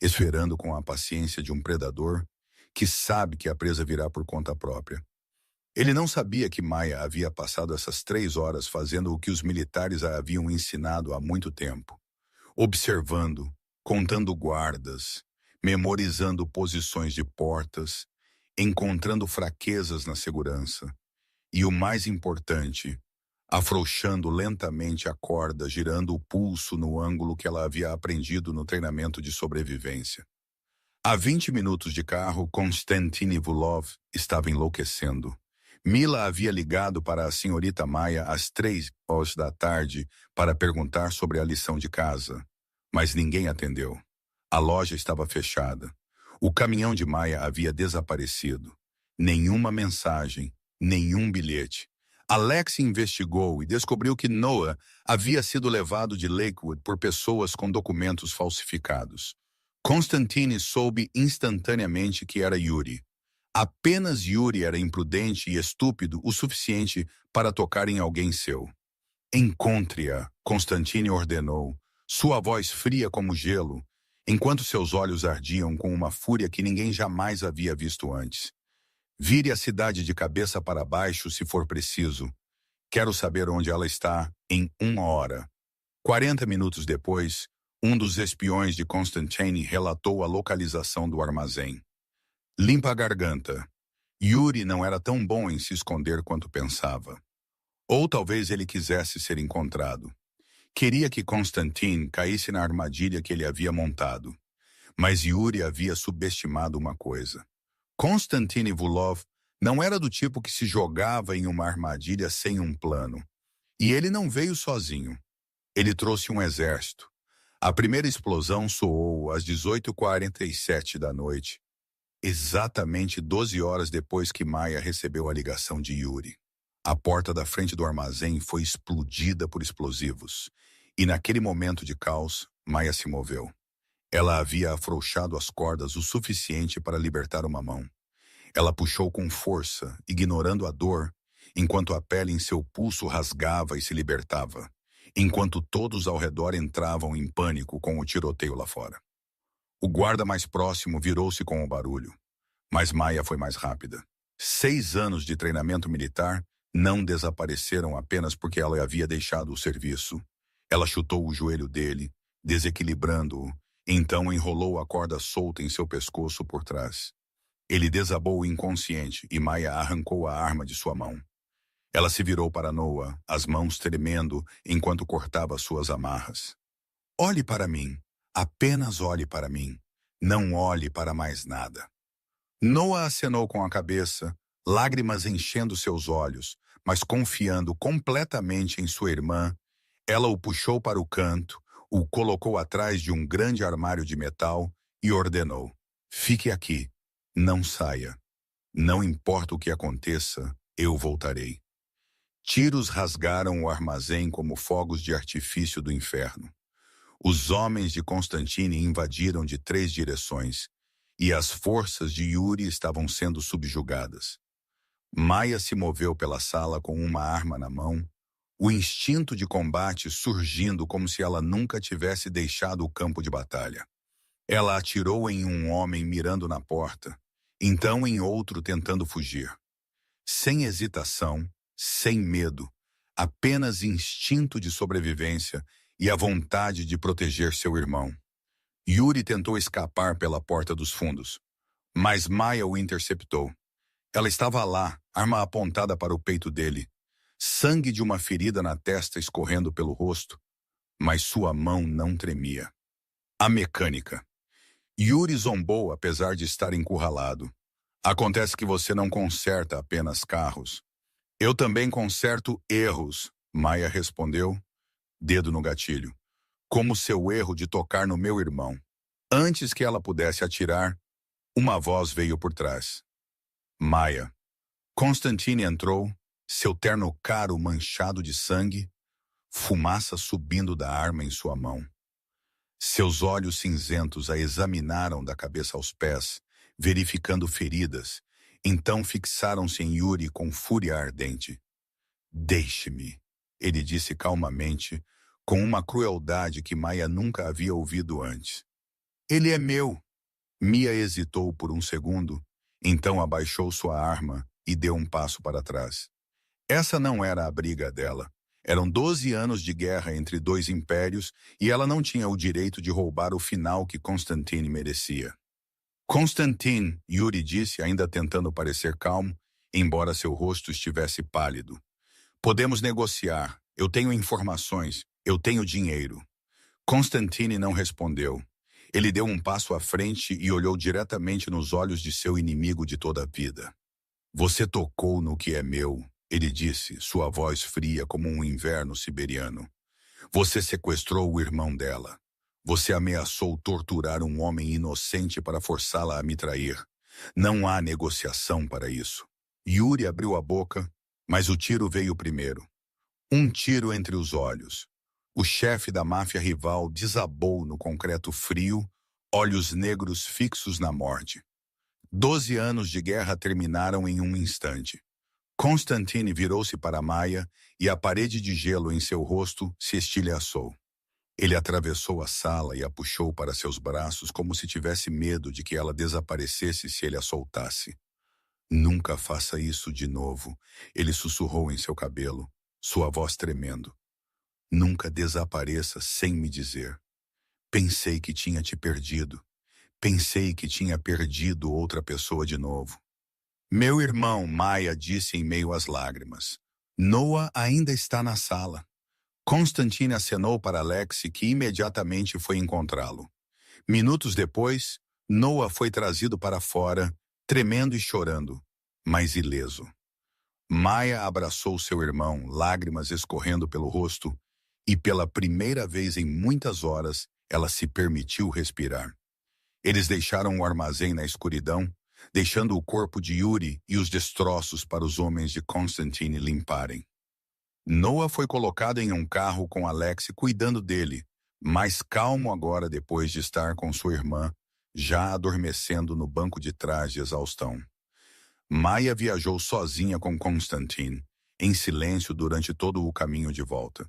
esperando com a paciência de um predador que sabe que a presa virá por conta própria. Ele não sabia que Maia havia passado essas 3 horas fazendo o que os militares a haviam ensinado há muito tempo. Observando, contando guardas, memorizando posições de portas, encontrando fraquezas na segurança. E o mais importante, afrouxando lentamente a corda, girando o pulso no ângulo que ela havia aprendido no treinamento de sobrevivência. A 20 minutos de carro, Konstantin Ivulov estava enlouquecendo. Mila havia ligado para a senhorita Maia às 3 horas da tarde para perguntar sobre a lição de casa, mas ninguém atendeu. A loja estava fechada. O caminhão de Maia havia desaparecido. Nenhuma mensagem, nenhum bilhete. Alex investigou e descobriu que Noah havia sido levado de Lakewood por pessoas com documentos falsificados. Constantine soube instantaneamente que era Yuri. Apenas Yuri era imprudente e estúpido o suficiente para tocar em alguém seu. Encontre-a, Constantine ordenou, sua voz fria como gelo, enquanto seus olhos ardiam com uma fúria que ninguém jamais havia visto antes. Vire a cidade de cabeça para baixo se for preciso. Quero saber onde ela está em 1 hora. 40 minutos depois, um dos espiões de Constantine relatou a localização do armazém. Limpa a garganta. Yuri não era tão bom em se esconder quanto pensava. Ou talvez ele quisesse ser encontrado. Queria que Constantine caísse na armadilha que ele havia montado. Mas Yuri havia subestimado uma coisa. Konstantin Ivulov não era do tipo que se jogava em uma armadilha sem um plano. E ele não veio sozinho. Ele trouxe um exército. A primeira explosão soou às 18h47 da noite, exatamente 12 horas depois que Maia recebeu a ligação de Yuri. A porta da frente do armazém foi explodida por explosivos. E naquele momento de caos, Maia se moveu. Ela havia afrouxado as cordas o suficiente para libertar uma mão. Ela puxou com força, ignorando a dor, enquanto a pele em seu pulso rasgava e se libertava, enquanto todos ao redor entravam em pânico com o tiroteio lá fora. O guarda mais próximo virou-se com o barulho, mas Maia foi mais rápida. 6 anos de treinamento militar não desapareceram apenas porque ela havia deixado o serviço. Ela chutou o joelho dele, desequilibrando-o, então enrolou a corda solta em seu pescoço por trás. Ele desabou inconsciente e Maia arrancou a arma de sua mão. Ela se virou para Noah, as mãos tremendo enquanto cortava suas amarras. Olhe para mim. Apenas olhe para mim. Não olhe para mais nada. Noah acenou com a cabeça, lágrimas enchendo seus olhos, mas confiando completamente em sua irmã. Ela o puxou para o canto, o colocou atrás de um grande armário de metal e ordenou: fique aqui, não saia. Não importa o que aconteça, eu voltarei. Tiros rasgaram o armazém como fogos de artifício do inferno. Os homens de Constantine invadiram de 3 direções, e as forças de Yuri estavam sendo subjugadas. Maia se moveu pela sala com uma arma na mão, o instinto de combate surgindo como se ela nunca tivesse deixado o campo de batalha. Ela atirou em um homem mirando na porta, então em outro tentando fugir. Sem hesitação, sem medo, apenas instinto de sobrevivência e a vontade de proteger seu irmão. Yuri tentou escapar pela porta dos fundos, mas Maia o interceptou. Ela estava lá, arma apontada para o peito dele, sangue de uma ferida na testa escorrendo pelo rosto, mas sua mão não tremia. A mecânica. Yuri zombou apesar de estar encurralado. Acontece que você não conserta apenas carros. Eu também conserto erros, Maia respondeu, dedo no gatilho, como seu erro de tocar no meu irmão. Antes que ela pudesse atirar, uma voz veio por trás. Maia. Constantine entrou, seu terno caro manchado de sangue, fumaça subindo da arma em sua mão. Seus olhos cinzentos a examinaram da cabeça aos pés, verificando feridas, então fixaram-se em Yuri com fúria ardente. Deixe-me, ele disse calmamente, com uma crueldade que Maia nunca havia ouvido antes. Ele é meu. Mia hesitou por um segundo, então abaixou sua arma e deu um passo para trás. Essa não era a briga dela. Eram 12 anos de guerra entre 2 impérios e ela não tinha o direito de roubar o final que Constantine merecia. Constantine, Yuri disse, ainda tentando parecer calmo, embora seu rosto estivesse pálido. Podemos negociar. Eu tenho informações. Eu tenho dinheiro. Constantine não respondeu. Ele deu um passo à frente e olhou diretamente nos olhos de seu inimigo de toda a vida. Você tocou no que é meu, ele disse, sua voz fria como um inverno siberiano. Você sequestrou o irmão dela. Você ameaçou torturar um homem inocente para forçá-la a me trair. Não há negociação para isso. Yuri abriu a boca, mas o tiro veio primeiro. Um tiro entre os olhos. O chefe da máfia rival desabou no concreto frio, olhos negros fixos na morte. 12 anos de guerra terminaram em um instante. Constantine virou-se para Maia e a parede de gelo em seu rosto se estilhaçou. Ele atravessou a sala e a puxou para seus braços como se tivesse medo de que ela desaparecesse se ele a soltasse. Nunca faça isso de novo, ele sussurrou em seu cabelo, sua voz tremendo. Nunca desapareça sem me dizer. Pensei que tinha te perdido. Pensei que tinha perdido outra pessoa de novo. Meu irmão, Maia disse em meio às lágrimas. Noah ainda está na sala. Constantine acenou para Alexei, que imediatamente foi encontrá-lo. Minutos depois, Noah foi trazido para fora, tremendo e chorando, mas ileso. Maia abraçou seu irmão, lágrimas escorrendo pelo rosto, e pela primeira vez em muitas horas, ela se permitiu respirar. Eles deixaram o armazém na escuridão, deixando o corpo de Yuri e os destroços para os homens de Constantine limparem. Noah foi colocado em um carro com Alexei cuidando dele, mais calmo agora depois de estar com sua irmã, já adormecendo no banco de trás de exaustão. Maia viajou sozinha com Constantine, em silêncio durante todo o caminho de volta.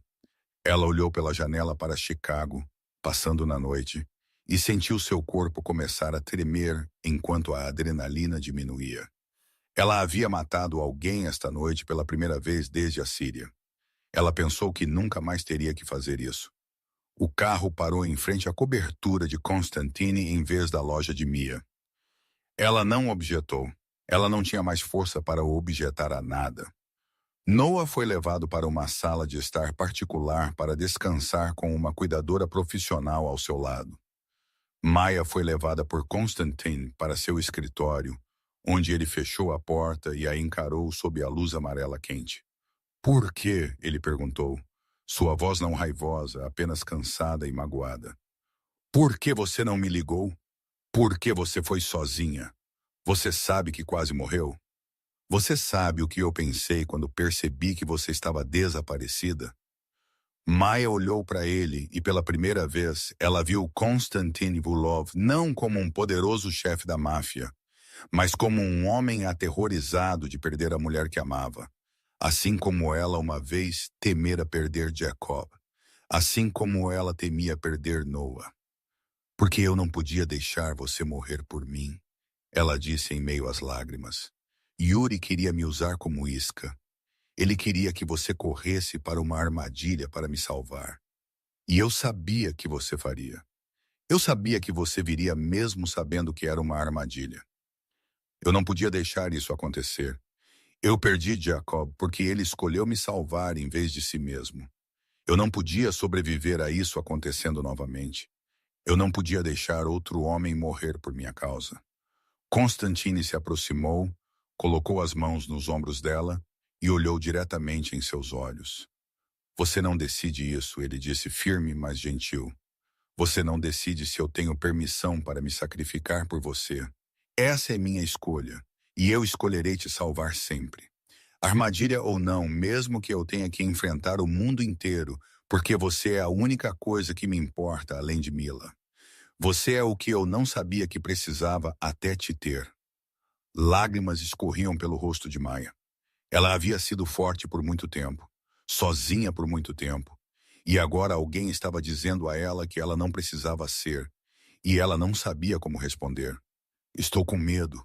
Ela olhou pela janela para Chicago, passando na noite, e sentiu seu corpo começar a tremer enquanto a adrenalina diminuía. Ela havia matado alguém esta noite pela primeira vez desde a Síria. Ela pensou que nunca mais teria que fazer isso. O carro parou em frente à cobertura de Constantine em vez da loja de Mia. Ela não objetou. Ela não tinha mais força para objetar a nada. Noah foi levado para uma sala de estar particular para descansar com uma cuidadora profissional ao seu lado. Maia foi levada por Constantine para seu escritório, onde ele fechou a porta e a encarou sob a luz amarela quente. Por quê? Ele perguntou, sua voz não raivosa, apenas cansada e magoada. Por que você não me ligou? Por que você foi sozinha? Você sabe que quase morreu? Você sabe o que eu pensei quando percebi que você estava desaparecida? Maya olhou para ele e, pela primeira vez, ela viu Konstantin Vulov não como um poderoso chefe da máfia, mas como um homem aterrorizado de perder a mulher que amava. Assim como ela uma vez temera perder Jacob. Assim como ela temia perder Noah. Porque eu não podia deixar você morrer por mim, ela disse em meio às lágrimas. Yuri queria me usar como isca. Ele queria que você corresse para uma armadilha para me salvar. E eu sabia que você faria. Eu sabia que você viria mesmo sabendo que era uma armadilha. Eu não podia deixar isso acontecer. Eu perdi Jacob porque ele escolheu me salvar em vez de si mesmo. Eu não podia sobreviver a isso acontecendo novamente. Eu não podia deixar outro homem morrer por minha causa. Constantine se aproximou, colocou as mãos nos ombros dela e olhou diretamente em seus olhos. Você não decide isso, ele disse firme, mas gentil. Você não decide se eu tenho permissão para me sacrificar por você. Essa é minha escolha, e eu escolherei te salvar sempre. Armadilha ou não, mesmo que eu tenha que enfrentar o mundo inteiro, porque você é a única coisa que me importa além de Mila. Você é o que eu não sabia que precisava até te ter. Lágrimas escorriam pelo rosto de Maya. Ela havia sido forte por muito tempo, sozinha por muito tempo, e agora alguém estava dizendo a ela que ela não precisava ser, e ela não sabia como responder. Estou com medo,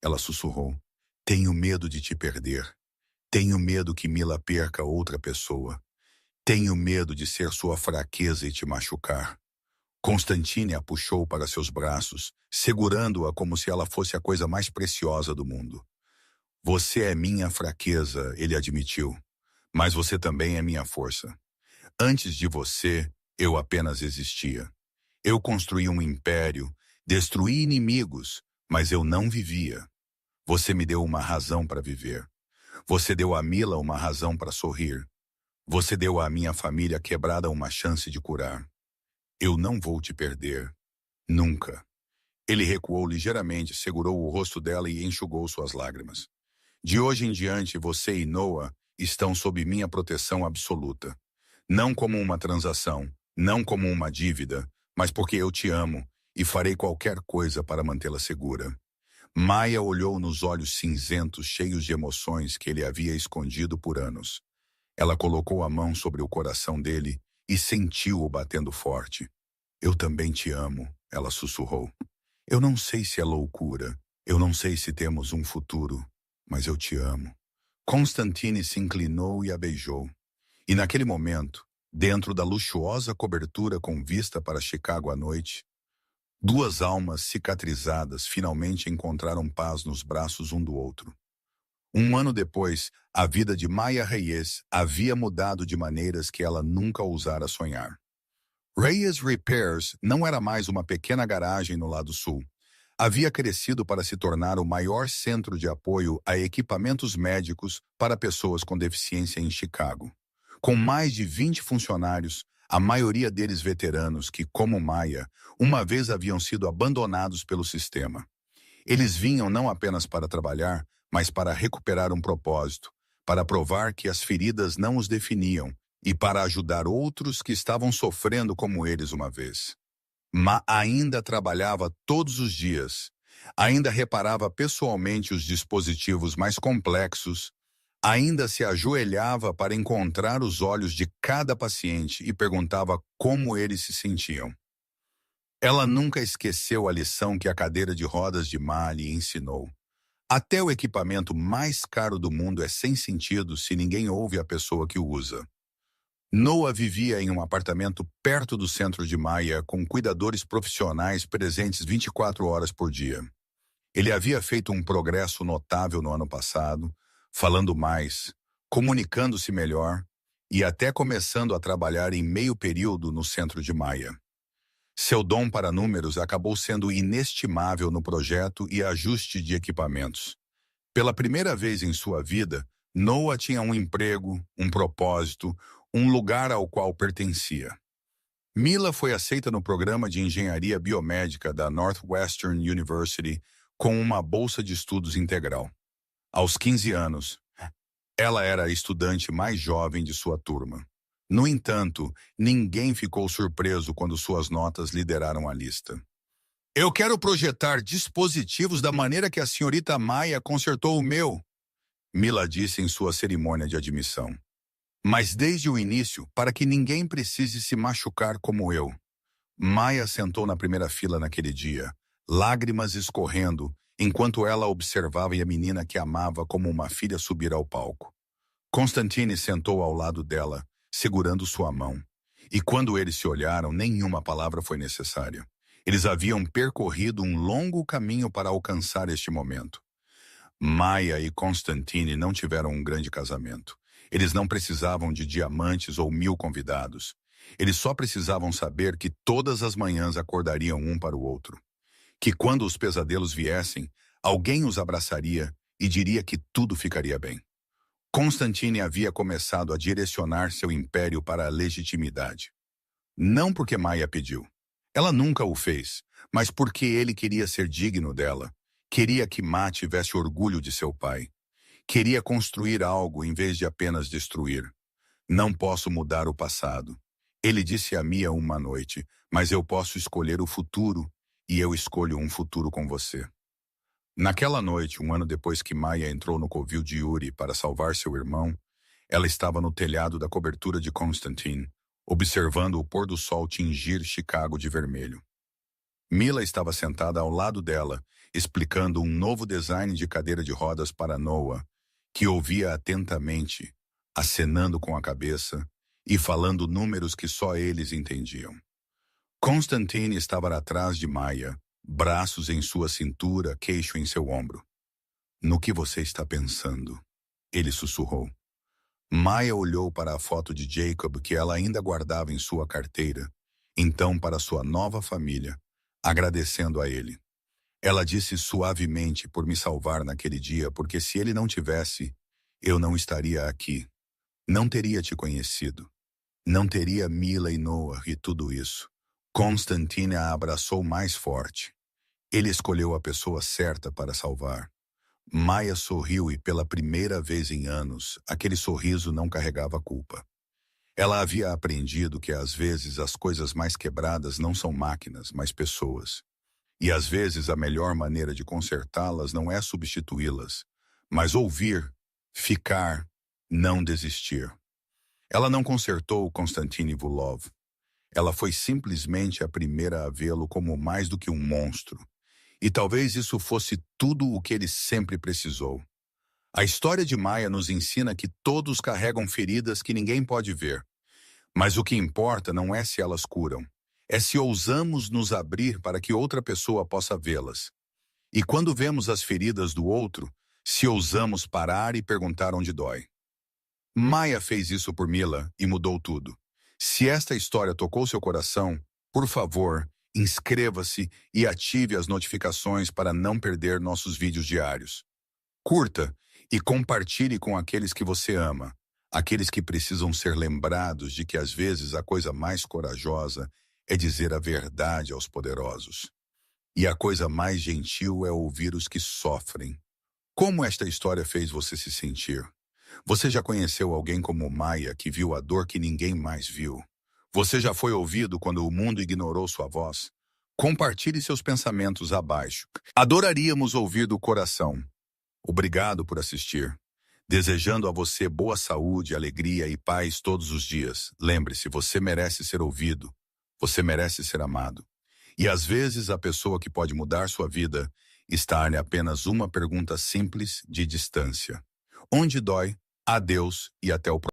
ela sussurrou. Tenho medo de te perder. Tenho medo que Mila perca outra pessoa. Tenho medo de ser sua fraqueza e te machucar. Constantine a puxou para seus braços, segurando-a como se ela fosse a coisa mais preciosa do mundo. Você é minha fraqueza, ele admitiu, mas você também é minha força. Antes de você, eu apenas existia. Eu construí um império, destruí inimigos, mas eu não vivia. Você me deu uma razão para viver. Você deu a Mila uma razão para sorrir. Você deu à minha família quebrada uma chance de curar. Eu não vou te perder. Nunca. Ele recuou ligeiramente, segurou o rosto dela e enxugou suas lágrimas. De hoje em diante, você e Noah estão sob minha proteção absoluta. Não como uma transação, não como uma dívida, mas porque eu te amo e farei qualquer coisa para mantê-la segura. Maya olhou nos olhos cinzentos, cheios de emoções que ele havia escondido por anos. Ela colocou a mão sobre o coração dele e sentiu-o batendo forte. Eu também te amo, ela sussurrou. Eu não sei se é loucura, eu não sei se temos um futuro, mas eu te amo. Constantine se inclinou e a beijou. E naquele momento, dentro da luxuosa cobertura com vista para Chicago à noite, duas almas cicatrizadas finalmente encontraram paz nos braços um do outro. Um ano depois, a vida de Maya Reyes havia mudado de maneiras que ela nunca ousara sonhar. Reyes Repairs não era mais uma pequena garagem no lado sul. Havia crescido para se tornar o maior centro de apoio a equipamentos médicos para pessoas com deficiência em Chicago. Com mais de 20 funcionários, a maioria deles veteranos que, como Maya, uma vez haviam sido abandonados pelo sistema. Eles vinham não apenas para trabalhar, mas para recuperar um propósito, para provar que as feridas não os definiam e para ajudar outros que estavam sofrendo como eles uma vez. Ma ainda trabalhava todos os dias, ainda reparava pessoalmente os dispositivos mais complexos, ainda se ajoelhava para encontrar os olhos de cada paciente e perguntava como eles se sentiam. Ela nunca esqueceu a lição que a cadeira de rodas de Ma lhe ensinou. Até o equipamento mais caro do mundo é sem sentido se ninguém ouve a pessoa que o usa. Noah vivia em um apartamento perto do centro de Maya com cuidadores profissionais presentes 24 horas por dia. Ele havia feito um progresso notável no ano passado, falando mais, comunicando-se melhor e até começando a trabalhar em meio período no centro de Maya. Seu dom para números acabou sendo inestimável no projeto e ajuste de equipamentos. Pela primeira vez em sua vida, Noah tinha um emprego, um propósito, um lugar ao qual pertencia. Mila foi aceita no programa de engenharia biomédica da Northwestern University com uma bolsa de estudos integral. Aos 15 anos, ela era a estudante mais jovem de sua turma. No entanto, ninguém ficou surpreso quando suas notas lideraram a lista. Eu quero projetar dispositivos da maneira que a senhorita Maia consertou o meu, Mila disse em sua cerimônia de admissão. Mas desde o início, para que ninguém precise se machucar como eu. Maia sentou na primeira fila naquele dia, lágrimas escorrendo, enquanto ela observava a menina que amava como uma filha subir ao palco. Constantine sentou ao lado dela, segurando sua mão. E quando eles se olharam, nenhuma palavra foi necessária. Eles haviam percorrido um longo caminho para alcançar este momento. Maia e Constantine não tiveram um grande casamento. Eles não precisavam de diamantes ou 1000 convidados. Eles só precisavam saber que todas as manhãs acordariam um para o outro. Que quando os pesadelos viessem, alguém os abraçaria e diria que tudo ficaria bem. Constantine havia começado a direcionar seu império para a legitimidade. Não porque Maia pediu. Ela nunca o fez, mas porque ele queria ser digno dela. Queria que Ma tivesse orgulho de seu pai. Queria construir algo em vez de apenas destruir. Não posso mudar o passado. Ele disse a Mia uma noite, mas eu posso escolher o futuro, e eu escolho um futuro com você. Naquela noite, um ano depois que Maia entrou no covil de Yuri para salvar seu irmão, ela estava no telhado da cobertura de Constantine, observando o pôr do sol tingir Chicago de vermelho. Mila estava sentada ao lado dela, explicando um novo design de cadeira de rodas para Noah, que ouvia atentamente, acenando com a cabeça e falando números que só eles entendiam. Constantine estava atrás de Maia, braços em sua cintura, queixo em seu ombro. No que você está pensando? Ele sussurrou. Maia olhou para a foto de Jacob que ela ainda guardava em sua carteira, então para sua nova família, agradecendo a ele. Ela disse suavemente por me salvar naquele dia, porque se ele não tivesse, eu não estaria aqui. Não teria te conhecido. Não teria Mila e Noah e tudo isso. Constantine a abraçou mais forte. Ele escolheu a pessoa certa para salvar. Maia sorriu e pela primeira vez em anos, aquele sorriso não carregava culpa. Ela havia aprendido que às vezes as coisas mais quebradas não são máquinas, mas pessoas. E às vezes a melhor maneira de consertá-las não é substituí-las, mas ouvir, ficar, não desistir. Ela não consertou Constantine Vulov. Ela foi simplesmente a primeira a vê-lo como mais do que um monstro. E talvez isso fosse tudo o que ele sempre precisou. A história de Maia nos ensina que todos carregam feridas que ninguém pode ver. Mas o que importa não é se elas curam. É se ousamos nos abrir para que outra pessoa possa vê-las. E quando vemos as feridas do outro, se ousamos parar e perguntar onde dói. Maia fez isso por Mila e mudou tudo. Se esta história tocou seu coração, por favor, inscreva-se e ative as notificações para não perder nossos vídeos diários. Curta e compartilhe com aqueles que você ama, aqueles que precisam ser lembrados de que às vezes a coisa mais corajosa é dizer a verdade aos poderosos. E a coisa mais gentil é ouvir os que sofrem. Como esta história fez você se sentir? Você já conheceu alguém como Maia que viu a dor que ninguém mais viu? Você já foi ouvido quando o mundo ignorou sua voz? Compartilhe seus pensamentos abaixo. Adoraríamos ouvir do coração. Obrigado por assistir. Desejando a você boa saúde, alegria e paz todos os dias. Lembre-se, você merece ser ouvido. Você merece ser amado. E às vezes a pessoa que pode mudar sua vida está a apenas uma pergunta simples de distância. Onde dói? Adeus e até o próximo.